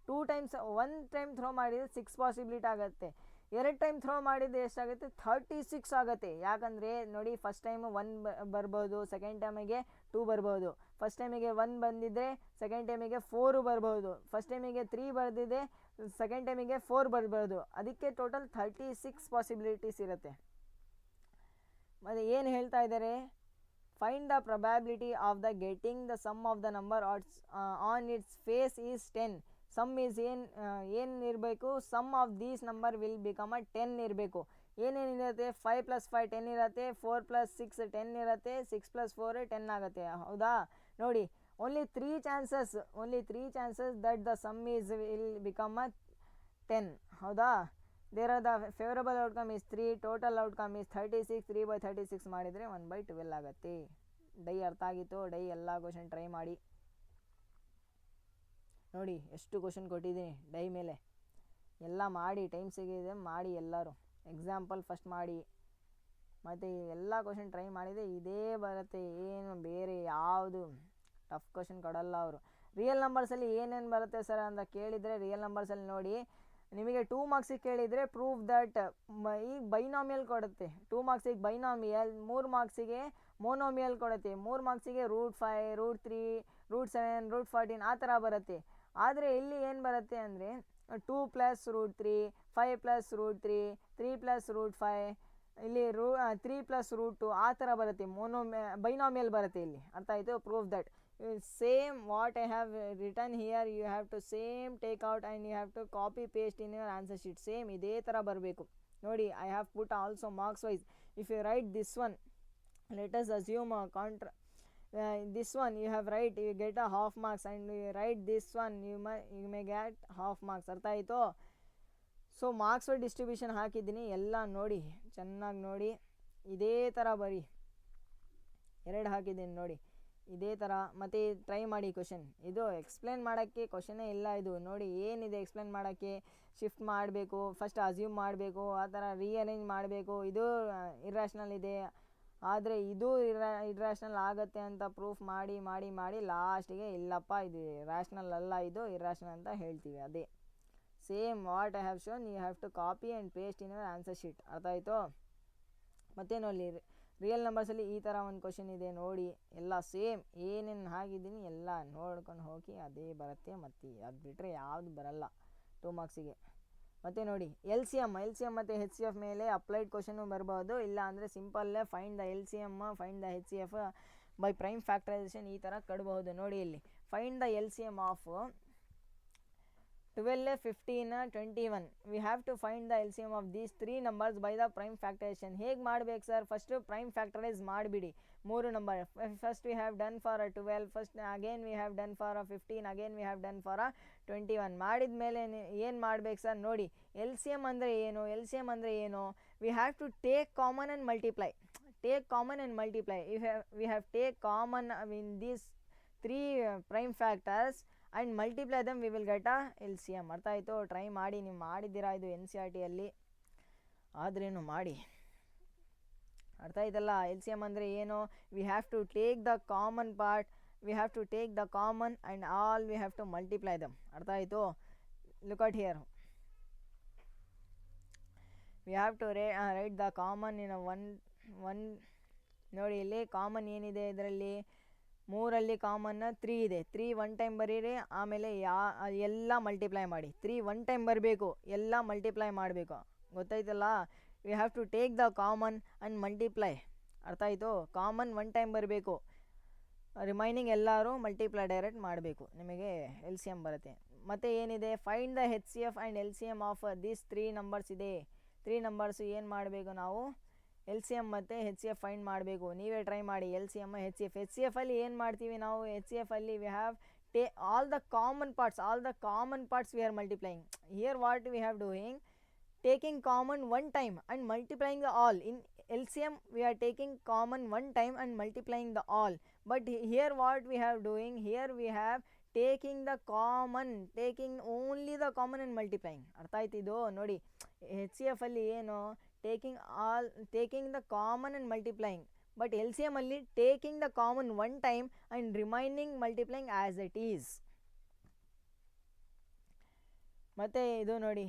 2 ಟೈಮ್ಸ್, 1 ಟೈಮ್ ಥ್ರೋ ಮಾಡಿದರೆ 6 ಪಾಸಿಬಿಲಿಟಿ ಆಗುತ್ತೆ. 2 ಟೈಮ್ ಥ್ರೋ ಮಾಡಿದರೆ ಎಷ್ಟಾಗುತ್ತೆ? 36 ಆಗುತ್ತೆ. ಯಾಕಂದರೆ ನೋಡಿ ಫಸ್ಟ್ ಟೈಮ್ 1 ಬರ್ಬೋದು, ಸೆಕೆಂಡ್ ಟೈಮಿಗೆ 2 ಬರ್ಬೋದು. ಫಸ್ಟ್ ಟೈಮಿಗೆ 1 ಬಂದಿದ್ದರೆ ಸೆಕೆಂಡ್ ಟೈಮಿಗೆ 4 ಬರ್ಬೋದು. ಫಸ್ಟ್ ಟೈಮಿಗೆ 3 ಬರ್ದಿದೆ, ಸೆಕೆಂಡ್ ಟೈಮಿಗೆ 4 ಬರ್ಬೋದು. ಅದಕ್ಕೆ ಟೋಟಲ್ 36 ಪಾಸಿಬಿಲಿಟೀಸ್ ಇರುತ್ತೆ. ಮತ್ತು ಏನು ಹೇಳ್ತಾ ಇದ್ದಾರೆ? Find the probability of the getting the sum of the number on its face is 10. Sum is ಏನಿರಬೇಕು? Sum of these number will become 10 ಇರಬೇಕು. ಏನೇನಿರುತ್ತೆ? 5 + 5 10 ಇರುತ್ತೆ, 4 + 6 10 ಇರುತ್ತೆ, 6 + 4 10 ಆಗುತ್ತೆ. ಹೌದಾ? ನೋಡಿ only 3 chances that the sum will become 10. ಹೌದಾ? There are the favourable outcome is 3, total outcome is 36. 3/36 ಮಾಡಿದರೆ 1/12 ಆಗುತ್ತೆ. ಡೈ ಅರ್ಥ ಆಗಿತ್ತು? ಡೈ ಎಲ್ಲ ಕ್ವಶನ್ ಟ್ರೈ ಮಾಡಿ. ನೋಡಿ ಎಷ್ಟು ಕ್ವಶನ್ ಕೊಟ್ಟಿದ್ದೀನಿ ಡೈ ಮೇಲೆ. ಎಲ್ಲ ಮಾಡಿ, ಟೈಮ್ ಸಿಗಿದೆ ಮಾಡಿ ಎಲ್ಲರೂ. ಎಕ್ಸಾಂಪಲ್ ಫಸ್ಟ್ ಮಾಡಿ, ಮತ್ತು ಎಲ್ಲ ಕ್ವಶನ್ ಟ್ರೈ ಮಾಡಿದರೆ ಇದೇ ಬರುತ್ತೆ. ಏನು ಬೇರೆ ಯಾವುದು ಟಫ್ ಕ್ವಶನ್ ಕೊಡಲ್ಲ ಅವರು. ರಿಯಲ್ ನಂಬರ್ಸಲ್ಲಿ ಏನೇನು ಬರುತ್ತೆ ಸರ್ ಅಂತ ಕೇಳಿದರೆ, ರಿಯಲ್ ನಂಬರ್ಸಲ್ಲಿ ನೋಡಿ ನಿಮಗೆ 2 ಮಾರ್ಕ್ಸಿಗೆ ಕೇಳಿದರೆ ಪ್ರೂಫ್ ದಟ್ ಈಗ ಬೈನಾಮಿಯಲ್ ಕೊಡುತ್ತೆ. 2 ಮಾರ್ಕ್ಸಿಗೆ ಬೈನಾಮಿಯಲ್, 3 ಮಾರ್ಕ್ಸಿಗೆ ಮೋನೋಮಿಯಲ್ ಕೊಡುತ್ತೆ, 3 ಮಾರ್ಕ್ಸಿಗೆ √5, √3, √7, √14 ಆ ಥರ ಬರುತ್ತೆ. ಆದರೆ ಇಲ್ಲಿ ಏನು ಬರುತ್ತೆ ಅಂದರೆ 2 + √3, 5 + √3, 3 + √5, ಇಲ್ಲಿ 3 + √2 ಆ ಥರ ಬರುತ್ತೆ. ಬೈನಾಮಿಯಲ್ ಬರುತ್ತೆ ಇಲ್ಲಿ. ಅರ್ಥ ಆಯಿತು? Proof that same what I have return here you have to same take out and you have to copy paste in your answer sheet. Same ಇದೇ ಥರ ಬರಬೇಕು. ನೋಡಿ I have put also marks wise. If you write this one, let us assume this one you have write, you get a half marks, and you write this one you may get half marks. ಅರ್ಥ ಆಯಿತು? So marks distribution ಹಾಕಿದ್ದೀನಿ, ಎಲ್ಲ ನೋಡಿ ಚೆನ್ನಾಗಿ ನೋಡಿ, ಇದೇ ಥರ ಬರಿ. 2 ಹಾಕಿದ್ದೀನಿ ನೋಡಿ. ಇದೇ ಥರ ಮತ್ತು ಟ್ರೈ ಮಾಡಿ ಕ್ವಶನ್. ಇದು ಎಕ್ಸ್ಪ್ಲೇನ್ ಮಾಡೋಕ್ಕೆ ಕ್ವಶನೇ ಇಲ್ಲ ಇದು. ನೋಡಿ ಏನಿದೆ ಎಕ್ಸ್ಪ್ಲೇನ್ ಮಾಡೋಕ್ಕೆ, ಶಿಫ್ಟ್ ಮಾಡಬೇಕು, ಫಸ್ಟ್ ಅಸ್ಯೂಮ್ ಮಾಡಬೇಕು, ಆ ಥರ ರೀಅರೇಂಜ್ ಮಾಡಬೇಕು. ಇದು ಇರ್ಯಾಷನಲ್ ಇದೆ, ಆದರೆ ಇದು ಇರ್ಯಾಷನಲ್ ಆಗುತ್ತೆ ಅಂತ ಪ್ರೂಫ್ ಮಾಡಿ ಮಾಡಿ ಮಾಡಿ ಲಾಸ್ಟಿಗೆ ಇಲ್ಲಪ್ಪ ಇದು ರ್ಯಾಷನಲ್ ಅಲ್ಲ, ಇದು ಇರ್ಯಾಷನಲ್ ಅಂತ ಹೇಳ್ತೀವಿ. ಅದೇ same what I have shown you have to copy and paste in your answer sheet. ಅರ್ಥ ಆಯಿತು? ಮತ್ತೆ ನೋಡಿ ರಿಯಲ್ ನಂಬರ್ಸಲ್ಲಿ ಈ ಥರ ಒಂದು ಕ್ವಶನ್ ಇದೆ ನೋಡಿ, ಎಲ್ಲ ಸೇಮ್ ಏನೇನು ಹಾಕಿದ್ದೀನಿ ಎಲ್ಲ ನೋಡ್ಕೊಂಡು ಹೋಗಿ ಅದೇ ಬರುತ್ತೆ. ಮತ್ತು ಅದು ಬಿಟ್ಟರೆ ಯಾವುದು ಬರಲ್ಲ 2 ಮಾರ್ಕ್ಸಿಗೆ. ಮತ್ತು ನೋಡಿ ಎಲ್ ಸಿ ಎಮ್ ಮತ್ತು ಹೆಚ್ ಸಿ ಎಫ್ ಮೇಲೆ ಅಪ್ಲೈಡ್ ಕ್ವಶನು ಬರ್ಬೋದು, ಇಲ್ಲ ಅಂದರೆ ಸಿಂಪಲ್ಲೇ find the L C M, find the H C F by prime factorization ಈ ಥರ ಕಟ್ಬಹುದು. ನೋಡಿ ಇಲ್ಲಿ find the L C M of 12, 15, 21. We have to find the L C M of these 3 numbers by the prime factorization. ಹೇಗೆ ಮಾಡಬೇಕು sir? First prime factorize ಮಾಡಿಬಿಡಿ 3 number. First we have done for 12, first again we have done for 15, again we have done for 21. ಮಾಡಿದ ಮೇಲೆ ಏನು ಮಾಡಬೇಕು sir? ನೋಡಿ L C M ಅಂದರೆ ಏನು? ಎಲ್ ಸಿ ಎಮ್ ಅಂದರೆ ಏನು? We have to take common and multiply. Take common and multiply. We have take common in these 3 prime factors and multiply them we will get a L C M. ಅರ್ಥ ಆಯಿತು? Try ಮಾಡಿ, ನೀವು ಮಾಡಿದ್ದೀರಾ ಇದು N C R ಟಿಯಲ್ಲಿ, ಆದ್ರೇನು ಮಾಡಿ. ಅರ್ಥ ಆಯ್ತಲ್ಲ? ಎಲ್ ಸಿ ಎಮ್ ಅಂದರೆ ಏನು? We have to take the common part, we have to take the common and all we have to multiply them. ಅರ್ಥ ಆಯಿತು? Look at here. We have to write the common in one. ನೋಡಿ ಇಲ್ಲಿ common ಏನಿದೆ ಇದರಲ್ಲಿ? 3ರಲ್ಲಿ common 3 ಇದೆ. 3 1 time ಬರೀರಿ, ಆಮೇಲೆ ಎಲ್ಲ ಮಲ್ಟಿಪ್ಲೈ ಮಾಡಿ. 3 1 ಟೈಮ್ ಬರಬೇಕು, ಎಲ್ಲ ಮಲ್ಟಿಪ್ಲೈ ಮಾಡಬೇಕು. ಗೊತ್ತಾಯ್ತಲ್ಲ? We have to take the common and multiply. ಅರ್ಥ ಆಯಿತು? ಕಾಮನ್ 1 ಟೈಮ್ ಬರಬೇಕು, ರಿಮೈನಿಂಗ್ ಎಲ್ಲರೂ ಮಲ್ಟಿಪ್ಲೈ ಡೈರೆಕ್ಟ್ ಮಾಡಬೇಕು, ನಿಮಗೆ ಎಲ್ ಸಿ ಎಮ್ ಬರುತ್ತೆ. ಮತ್ತು ಏನಿದೆ? Find the H C F and L C M of these 3 numbers ಇದೆ. 3 ನಂಬರ್ಸು ಏನು ಮಾಡಬೇಕು ನಾವು? ಎಲ್ ಸಿ ಎಮ್ ಮತ್ತು ಹೆಚ್ ಸಿ ಎಫ್ ಫೈಂಡ್ ಮಾಡಬೇಕು. ನೀವೇ ಟ್ರೈ ಮಾಡಿ. L C M, H C F. H C ಎಫಲ್ಲಿ ಏನು ಮಾಡ್ತೀವಿ ನಾವು? ಹೆಚ್ ಸಿ ಎಫಲ್ಲಿ we have all the common parts we are multiplying. Here what we have doing? taking common 1 time and multiplying the all. In LCM we are taking common 1 time and multiplying the all, but here what we have doing? Here we have taking only the common and multiplying. ಅರ್ಥ ಆಯ್ತು ಇದು? ನೋಡಿ H C F ಅಲ್ಲಿ ಏನು? taking the common and multiplying, but LCM ಅಲ್ಲಿ taking the common 1 time and remaining multiplying as it is. ಮತ್ತೆ ಇದು ನೋಡಿ,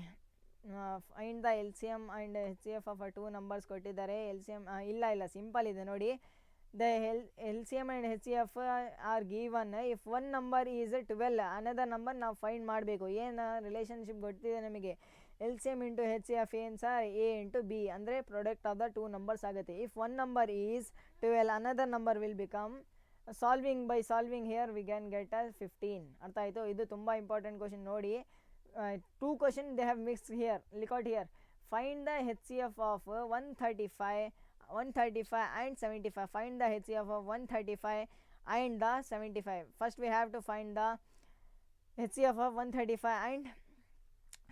find the L C M and H C F of 2 numbers ಕೊಟ್ಟಿದ್ದಾರೆ. L C M ಇಲ್ಲ simple ಇದೆ ನೋಡಿ. The L C M and H C F are given if 1 number is 12, another number ನಾವು find ಮಾಡಬೇಕು. ಏನು relationship ಗೊತ್ತಿದೆ ನಮಗೆ? L C M into H C F ಏನು ಸರ್? ಎ ಇಂಟು ಬಿ, ಅಂದರೆ ಪ್ರಾಡಕ್ಟ್ ಆಫ್ ದ 2 ನಂಬರ್ಸ್ ಆಗುತ್ತೆ. If 1 number is 12, another number will become by solving here we can get as 15. ಅರ್ಥ ಆಯಿತು? ಇದು ತುಂಬ ಇಂಪಾರ್ಟೆಂಟ್ ಕ್ವಶನ್ ನೋಡಿ. 2 questions they have mixed here. Look out here. Find the HCF of 135 and 75. Find the HCF of 135 and the 75. First we have to find the HCF of 135 and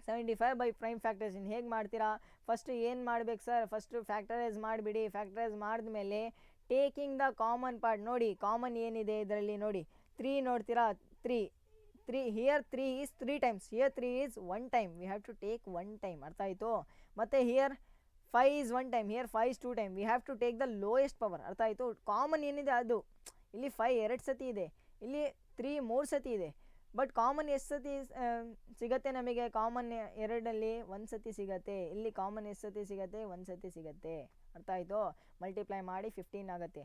75 by prime factorization. ಹೇಗೆ ಮಾಡ್ತೀರಾ? First ಏನು ಮಾಡ್ಬೇಕು sir? First factorise ಮಾಡಿಬಿಡಿ. Factorise ಮಾಡಿದ್ಮೇಲೆ taking the common part. ನೋಡಿ common ಏನಿದೆ ಇದರಲ್ಲಿ? ನೋಡಿ 3 ನೋಡ್ತೀರಾ? 3 here 3 is 3 times, here 3 is 1 time. We have to take 1 time. ಅರ್ಥ ಆಯಿತು? ಮತ್ತು here 5 is 1 time, here 5 is 2 time. We have to take the lowest power. ಅರ್ಥ ಆಯಿತು? ಕಾಮನ್ ಏನಿದೆ ಅದು? ಇಲ್ಲಿ 5 2 ಸತಿ ಇದೆ, ಇಲ್ಲಿ 3 3 ಸತಿ ಇದೆ. ಬಟ್ ಕಾಮನ್ ಎಷ್ಟು ಸತಿ ಸಿಗುತ್ತೆ ನಮಗೆ? ಕಾಮನ್ 2ಅಲ್ಲಿ 1 ಸತಿ ಸಿಗುತ್ತೆ. ಇಲ್ಲಿ ಕಾಮನ್ ಎಷ್ಟು ಸತಿ ಸಿಗುತ್ತೆ? 1 ಸತಿ ಸಿಗುತ್ತೆ. ಅರ್ಥ ಆಯಿತು? ಮಲ್ಟಿಪ್ಲೈ ಮಾಡಿ 15 ಆಗುತ್ತೆ.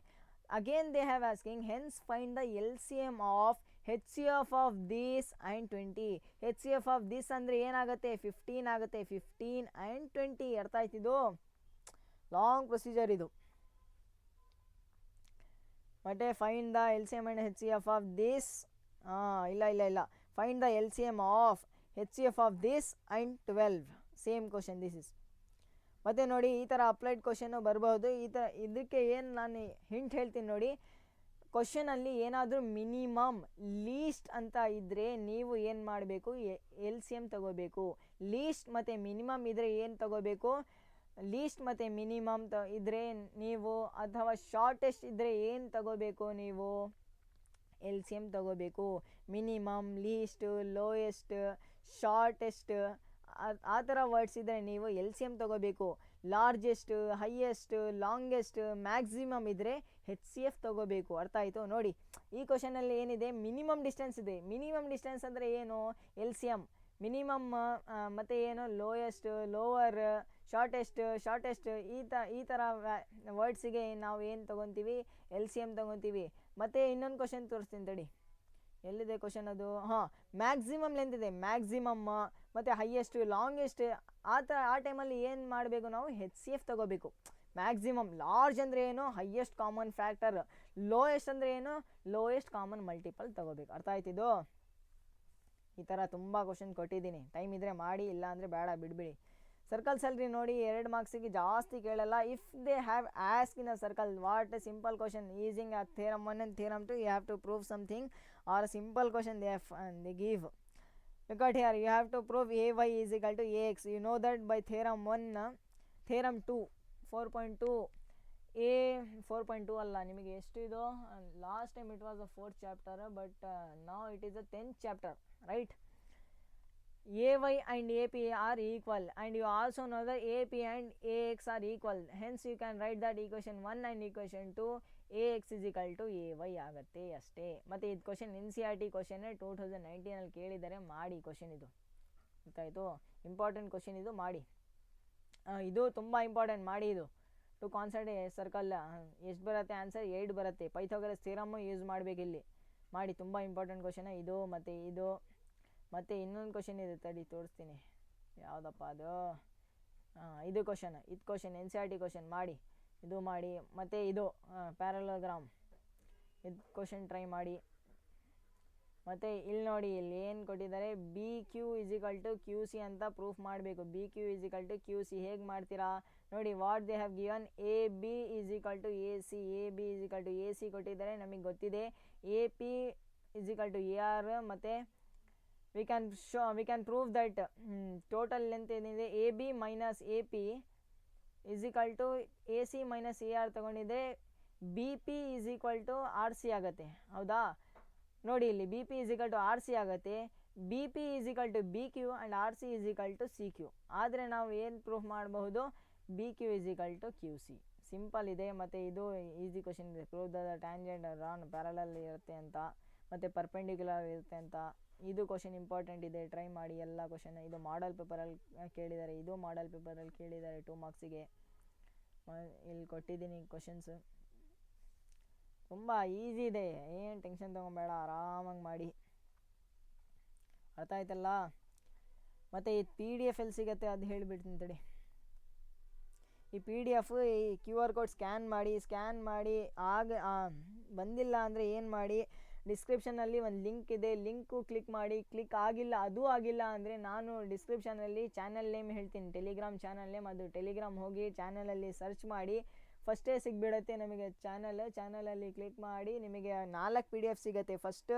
Again they have asking, hence find the LCM of HCF of this and 20. HCF of this ಅಂದರೆ ಏನಾಗುತ್ತೆ? 15 ಆಗುತ್ತೆ. 15 and 20. ಅರ್ಥ ಆಯ್ತಿದು? ಲಾಂಗ್ ಪ್ರೊಸೀಜರ್ ಇದು. ಮತ್ತೆ find the LCM and HCF of this. ಇಲ್ಲ find the LCM of HCF of this and 12. Same question this is. ಮತ್ತು ನೋಡಿ ಈ ಥರ ಅಪ್ಲೈಡ್ ಕ್ವಶನ್ನು ಬರ್ಬೋದು. ಇದಕ್ಕೆ ಏನು ನಾನು ಹಿಂಟ್ ಹೇಳ್ತೀನಿ ನೋಡಿ. ಕ್ವಶನಲ್ಲಿ ಏನಾದರೂ ಮಿನಿಮಮ್ ಲೀಸ್ಟ್ ಅಂತ ಇದ್ದರೆ ನೀವು ಏನು ಮಾಡಬೇಕು? ಎಲ್ ಸಿ ಎಮ್ ತೊಗೋಬೇಕು. ಲೀಸ್ಟ್ ಮತ್ತು ಮಿನಿಮಮ್ ಇದ್ದರೆ ಏನು ತೊಗೋಬೇಕು? ಲೀಸ್ಟ್ ಮತ್ತು ಮಿನಿಮಮ್ ಇದ್ದರೆ ನೀವು, ಅಥವಾ ಶಾರ್ಟೆಸ್ಟ್ ಇದ್ದರೆ ಏನು ತಗೋಬೇಕು ನೀವು, ಎಲ್ ಸಿ ಎಮ್ ತಗೋಬೇಕು. ಮಿನಿಮಮ್, ಲೀಸ್ಟ್, ಲೋಯೆಸ್ಟ್, ಶಾರ್ಟೆಸ್ಟ್ ಆ ಥರ ವರ್ಡ್ಸ್ ಇದ್ದರೆ ನೀವು ಎಲ್ ಸಿ ಎಮ್ ತಗೋಬೇಕು. ಲಾರ್ಜೆಸ್ಟ್, ಹೈಯೆಸ್ಟ್, ಲಾಂಗೆಸ್ಟ್, ಮ್ಯಾಕ್ಸಿಮಮ್ ಇದ್ದರೆ ಹೆಚ್ ಸಿ ಎಫ್ ತಗೋಬೇಕು. ಅರ್ಥ ಆಯಿತು ನೋಡಿ. ಈ ಕ್ವಶನಲ್ಲಿ ಏನಿದೆ, ಮಿನಿಮಮ್ ಡಿಸ್ಟೆನ್ಸ್ ಇದೆ. ಮಿನಿಮಮ್ ಡಿಸ್ಟೆನ್ಸ್ ಅಂದರೆ ಏನು, ಎಲ್ ಸಿ ಎಮ್. ಮಿನಿಮಮ್ ಮತ್ತು ಏನು, ಲೋಯೆಸ್ಟ್, ಲೋವರ್, ಶಾರ್ಟೆಸ್ಟ್ ಈ ಥರ ವರ್ಡ್ಸಿಗೆ ನಾವು ಏನು ತೊಗೊತೀವಿ, ಎಲ್ ಸಿ ಎಮ್ ತೊಗೊತೀವಿ. ಮತ್ತು ಇನ್ನೊಂದು ಕ್ವಶನ್ ತೋರಿಸ್ತೀನಿ ತಡಿ, ಎಲ್ಲಿದೆ ಕ್ವಶನ್ ಅದು, ಹಾಂ, ಮ್ಯಾಕ್ಸಿಮಮ್ ಲೆಂತ್ ಇದೆ. ಮ್ಯಾಕ್ಸಿಮಮ್ ಮತ್ತು ಹೈಯೆಸ್ಟ್, ಲಾಂಗೆಸ್ಟ್ ಆ ಟೈಮಲ್ಲಿ ಏನು ಮಾಡಬೇಕು ನಾವು, ಹೆಚ್ ಸಿ ಎಫ್ ತೊಗೋಬೇಕು. ಮ್ಯಾಕ್ಸಿಮಮ್, ಲಾರ್ಜ್ ಅಂದರೆ ಏನು, ಹೈಯೆಸ್ಟ್ ಕಾಮನ್ ಫ್ಯಾಕ್ಟರ್. ಲೋಯೆಸ್ಟ್ ಅಂದರೆ ಏನು, ಲೋಯೆಸ್ಟ್ ಕಾಮನ್ ಮಲ್ಟಿಪಲ್ ತೊಗೋಬೇಕು. ಅರ್ಥ ಆಯ್ತಿದ್ದು. ಈ ಥರ ತುಂಬ ಕ್ವಶನ್ ಕೊಟ್ಟಿದ್ದೀನಿ. ಟೈಮ್ ಇದ್ದರೆ ಮಾಡಿ, ಇಲ್ಲ ಅಂದರೆ ಬೇಡ ಬಿಡ್ಬಿಡಿ. ಸರ್ಕಲ್ ಸ್ಯಾಲ್ರಿ ನೋಡಿ 2 ಮಾರ್ಕ್ಸಿಗೆ ಜಾಸ್ತಿ ಕೇಳಲ್ಲ. If they have ask in a circle what a simple question using a theorem 1 and theorem 2 you have to prove something or a simple question they give. Look at here, you have to prove ay is equal to ax. You know that by theorem 1, theorem 2 4.2 a 4.2 ಅಲ್ಲ, ನಿಮಗೆ ಎಷ್ಟು ಇದು, last time it was a 4th chapter, but now it is a 10th chapter, right. ay and ap are equal, and you also know that ap and ax are equal. Hence you can write that equation 1 and equation 2 ax is equal to ay ಆಗುತ್ತೆ ಅಷ್ಟೇ. ಮತ್ತು ಇದು question N C R T question 2019 ಕೇಳಿದರೆ ಮಾಡಿ question ಇದು. ಗೊತ್ತಾಯಿತು, important question ಇದು, ಮಾಡಿ. ಇದು ತುಂಬ ಇಂಪಾರ್ಟೆಂಟ್, ಮಾಡಿ ಇದು. ಟು ಕಾನ್ಸಂಟ್ರೇಟ್ ಸರ್ಕಲ್ ಎಷ್ಟು ಬರುತ್ತೆ ಆನ್ಸರ್, 8 ಬರುತ್ತೆ. ಪೈಥಾಗರಸ್ ಥಿಯರಮ್ಮು ಯೂಸ್ ಮಾಡಬೇಕು ಇಲ್ಲಿ, ಮಾಡಿ. ತುಂಬ ಇಂಪಾರ್ಟೆಂಟ್ ಕ್ವಶನ್ ಇದು. ಮತ್ತು ಇದು, ಮತ್ತು ಇನ್ನೊಂದು ಕ್ವಶನ್ ಇದೆ, ತಡಿ ತೋರಿಸ್ತೀನಿ, ಯಾವುದಪ್ಪ ಅದು, ಇದು question N C R T question, ಮಾಡಿ. ಇದು ಮಾಡಿ. ಮತ್ತು ಇದು ಪ್ಯಾರಲೋಗ್ರಾಮ್, ಇದು ಕ್ವಶನ್ ಟ್ರೈ ಮಾಡಿ. ಮತ್ತು ಇಲ್ಲಿ ನೋಡಿ, ಇಲ್ಲಿ ಏನು ಕೊಟ್ಟಿದ್ದಾರೆ, B Q is equal to Q C ಅಂತ ಪ್ರೂಫ್ ಮಾಡಬೇಕು. B Q is equal to Q C ಹೇಗೆ ಮಾಡ್ತೀರಾ ನೋಡಿ. What they have given, A B is equal to A C. ಎ B is equal to A ಸಿ ಕೊಟ್ಟಿದ್ದಾರೆ, ನಮಗೆ ಗೊತ್ತಿದೆ. A P is equal to A R. ಮತ್ತು we can prove that total length ಏನಿದೆ, A B minus A P is equal to A C minus A R ತೊಗೊಂಡಿದ್ರೆ B P is equal to R C ಆಗುತ್ತೆ. ಹೌದಾ, ನೋಡಿ ಇಲ್ಲಿ B P is equal to R C ಆಗುತ್ತೆ. B P is equal to B Q and R C is equal to C Q. ಆದರೆ ನಾವು ಏನು proof ಮಾಡಬಹುದು, B Q is equal to Q C. Simple ಇದೆ. ಮತ್ತು ಇದು easy question ಇದೆ, prove the tangent ರಾನ್ ಪ್ಯಾರಲಲ್ ಇರುತ್ತೆ ಅಂತ, ಮತ್ತು ಪರ್ಪೆಂಡಿಕ್ಯುಲರ್ ಇರುತ್ತೆ ಅಂತ. ಇದು ಕ್ವಶನ್ ಇಂಪಾರ್ಟೆಂಟ್ ಇದೆ, ಟ್ರೈ ಮಾಡಿ ಎಲ್ಲ ಕ್ವಶನ್. ಇದು ಮಾಡಲ್ ಪೇಪರಲ್ಲಿ ಕೇಳಿದ್ದಾರೆ, ಇದು ಮಾಡಲ್ ಪೇಪರಲ್ಲಿ ಕೇಳಿದ್ದಾರೆ 2 ಮಾರ್ಕ್ಸಿಗೆ. ಇಲ್ಲಿ ಕೊಟ್ಟಿದ್ದೀನಿ ಕ್ವಶನ್ಸ್, ತುಂಬ ಈಸಿ ಇದೆ, ಏನು ಟೆನ್ಷನ್ ತೊಗೊಬೇಡ, ಆರಾಮಾಗಿ ಮಾಡಿ. ಅರ್ಥ ಆಯ್ತಲ್ಲ. ಮತ್ತು ಈ ಪಿ ಡಿ ಎಫ್ ಎಲ್ಲಿ ಸಿಗುತ್ತೆ ಅದು ಹೇಳಿಬಿಡ್ತೀನಿ ತಡಿ. ಈ ಪಿ ಡಿ ಎಫ್ ಈ ಕ್ಯೂ ಆರ್ ಕೋಡ್ ಸ್ಕ್ಯಾನ್ ಮಾಡಿ ಬಂದಿಲ್ಲ ಅಂದರೆ ಏನು ಮಾಡಿ, ಡಿಸ್ಕ್ರಿಪ್ಷನಲ್ಲಿ ಒಂದು ಲಿಂಕ್ ಇದೆ, ಲಿಂಕು ಕ್ಲಿಕ್ ಮಾಡಿ. ಕ್ಲಿಕ್ ಆಗಿಲ್ಲ ಅಂದರೆ ನಾನು ಡಿಸ್ಕ್ರಿಪ್ಷನಲ್ಲಿ ಚಾನಲ್ ನೇಮ್ ಹೇಳ್ತೀನಿ, ಟೆಲಿಗ್ರಾಮ್ ಚಾನಲ್ ನೇಮ್. ಅದು ಟೆಲಿಗ್ರಾಮ್ ಹೋಗಿ ಚಾನಲಲ್ಲಿ ಸರ್ಚ್ ಮಾಡಿ, ಫಸ್ಟೇ ಸಿಗ್ಬಿಡುತ್ತೆ ನಮಗೆ ಚಾನಲಲ್ಲಿ ಕ್ಲಿಕ್ ಮಾಡಿ. ನಿಮಗೆ 4 ಪಿ ಡಿ ಎಫ್ ಸಿಗುತ್ತೆ. ಫಸ್ಟ್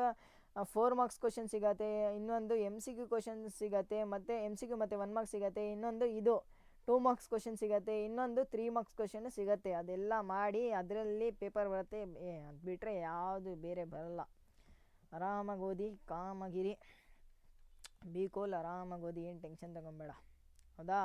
4 ಮಾರ್ಕ್ಸ್ ಕ್ವಶನ್ ಸಿಗುತ್ತೆ, ಇನ್ನೊಂದು ಎಮ್ ಸಿ ಕ್ಯೂ ಕ್ವಶನ್ ಸಿಗುತ್ತೆ, ಮತ್ತು ಎಮ್ ಸಿ ಕ್ಯೂ ಮತ್ತು 1 ಮಾರ್ಕ್ಸ್ ಸಿಗುತ್ತೆ, ಇನ್ನೊಂದು ಇದು 2 ಮಾರ್ಕ್ಸ್ ಕ್ವಶನ್ ಸಿಗುತ್ತೆ, ಇನ್ನೊಂದು 3 ಮಾರ್ಕ್ಸ್ ಕ್ವಶನ್ ಸಿಗುತ್ತೆ. ಅದೆಲ್ಲ ಮಾಡಿ ಅದರಲ್ಲಿ ಪೇಪರ್ ಬರುತ್ತೆ. ಅದು ಬಿಟ್ಟರೆ ಯಾವುದು ಬೇರೆ ಬರಲ್ಲ. ಆರಾಮಾಗಿ ಓದಿ, ಕಾಮಾಗಿರಿ, ಬಿ ಕೂಲ್, ಆರಾಮಾಗಿ ಓದಿ, ಏನು ಟೆನ್ಷನ್ ತಗೊಬೇಡ. ಹೌದಾ.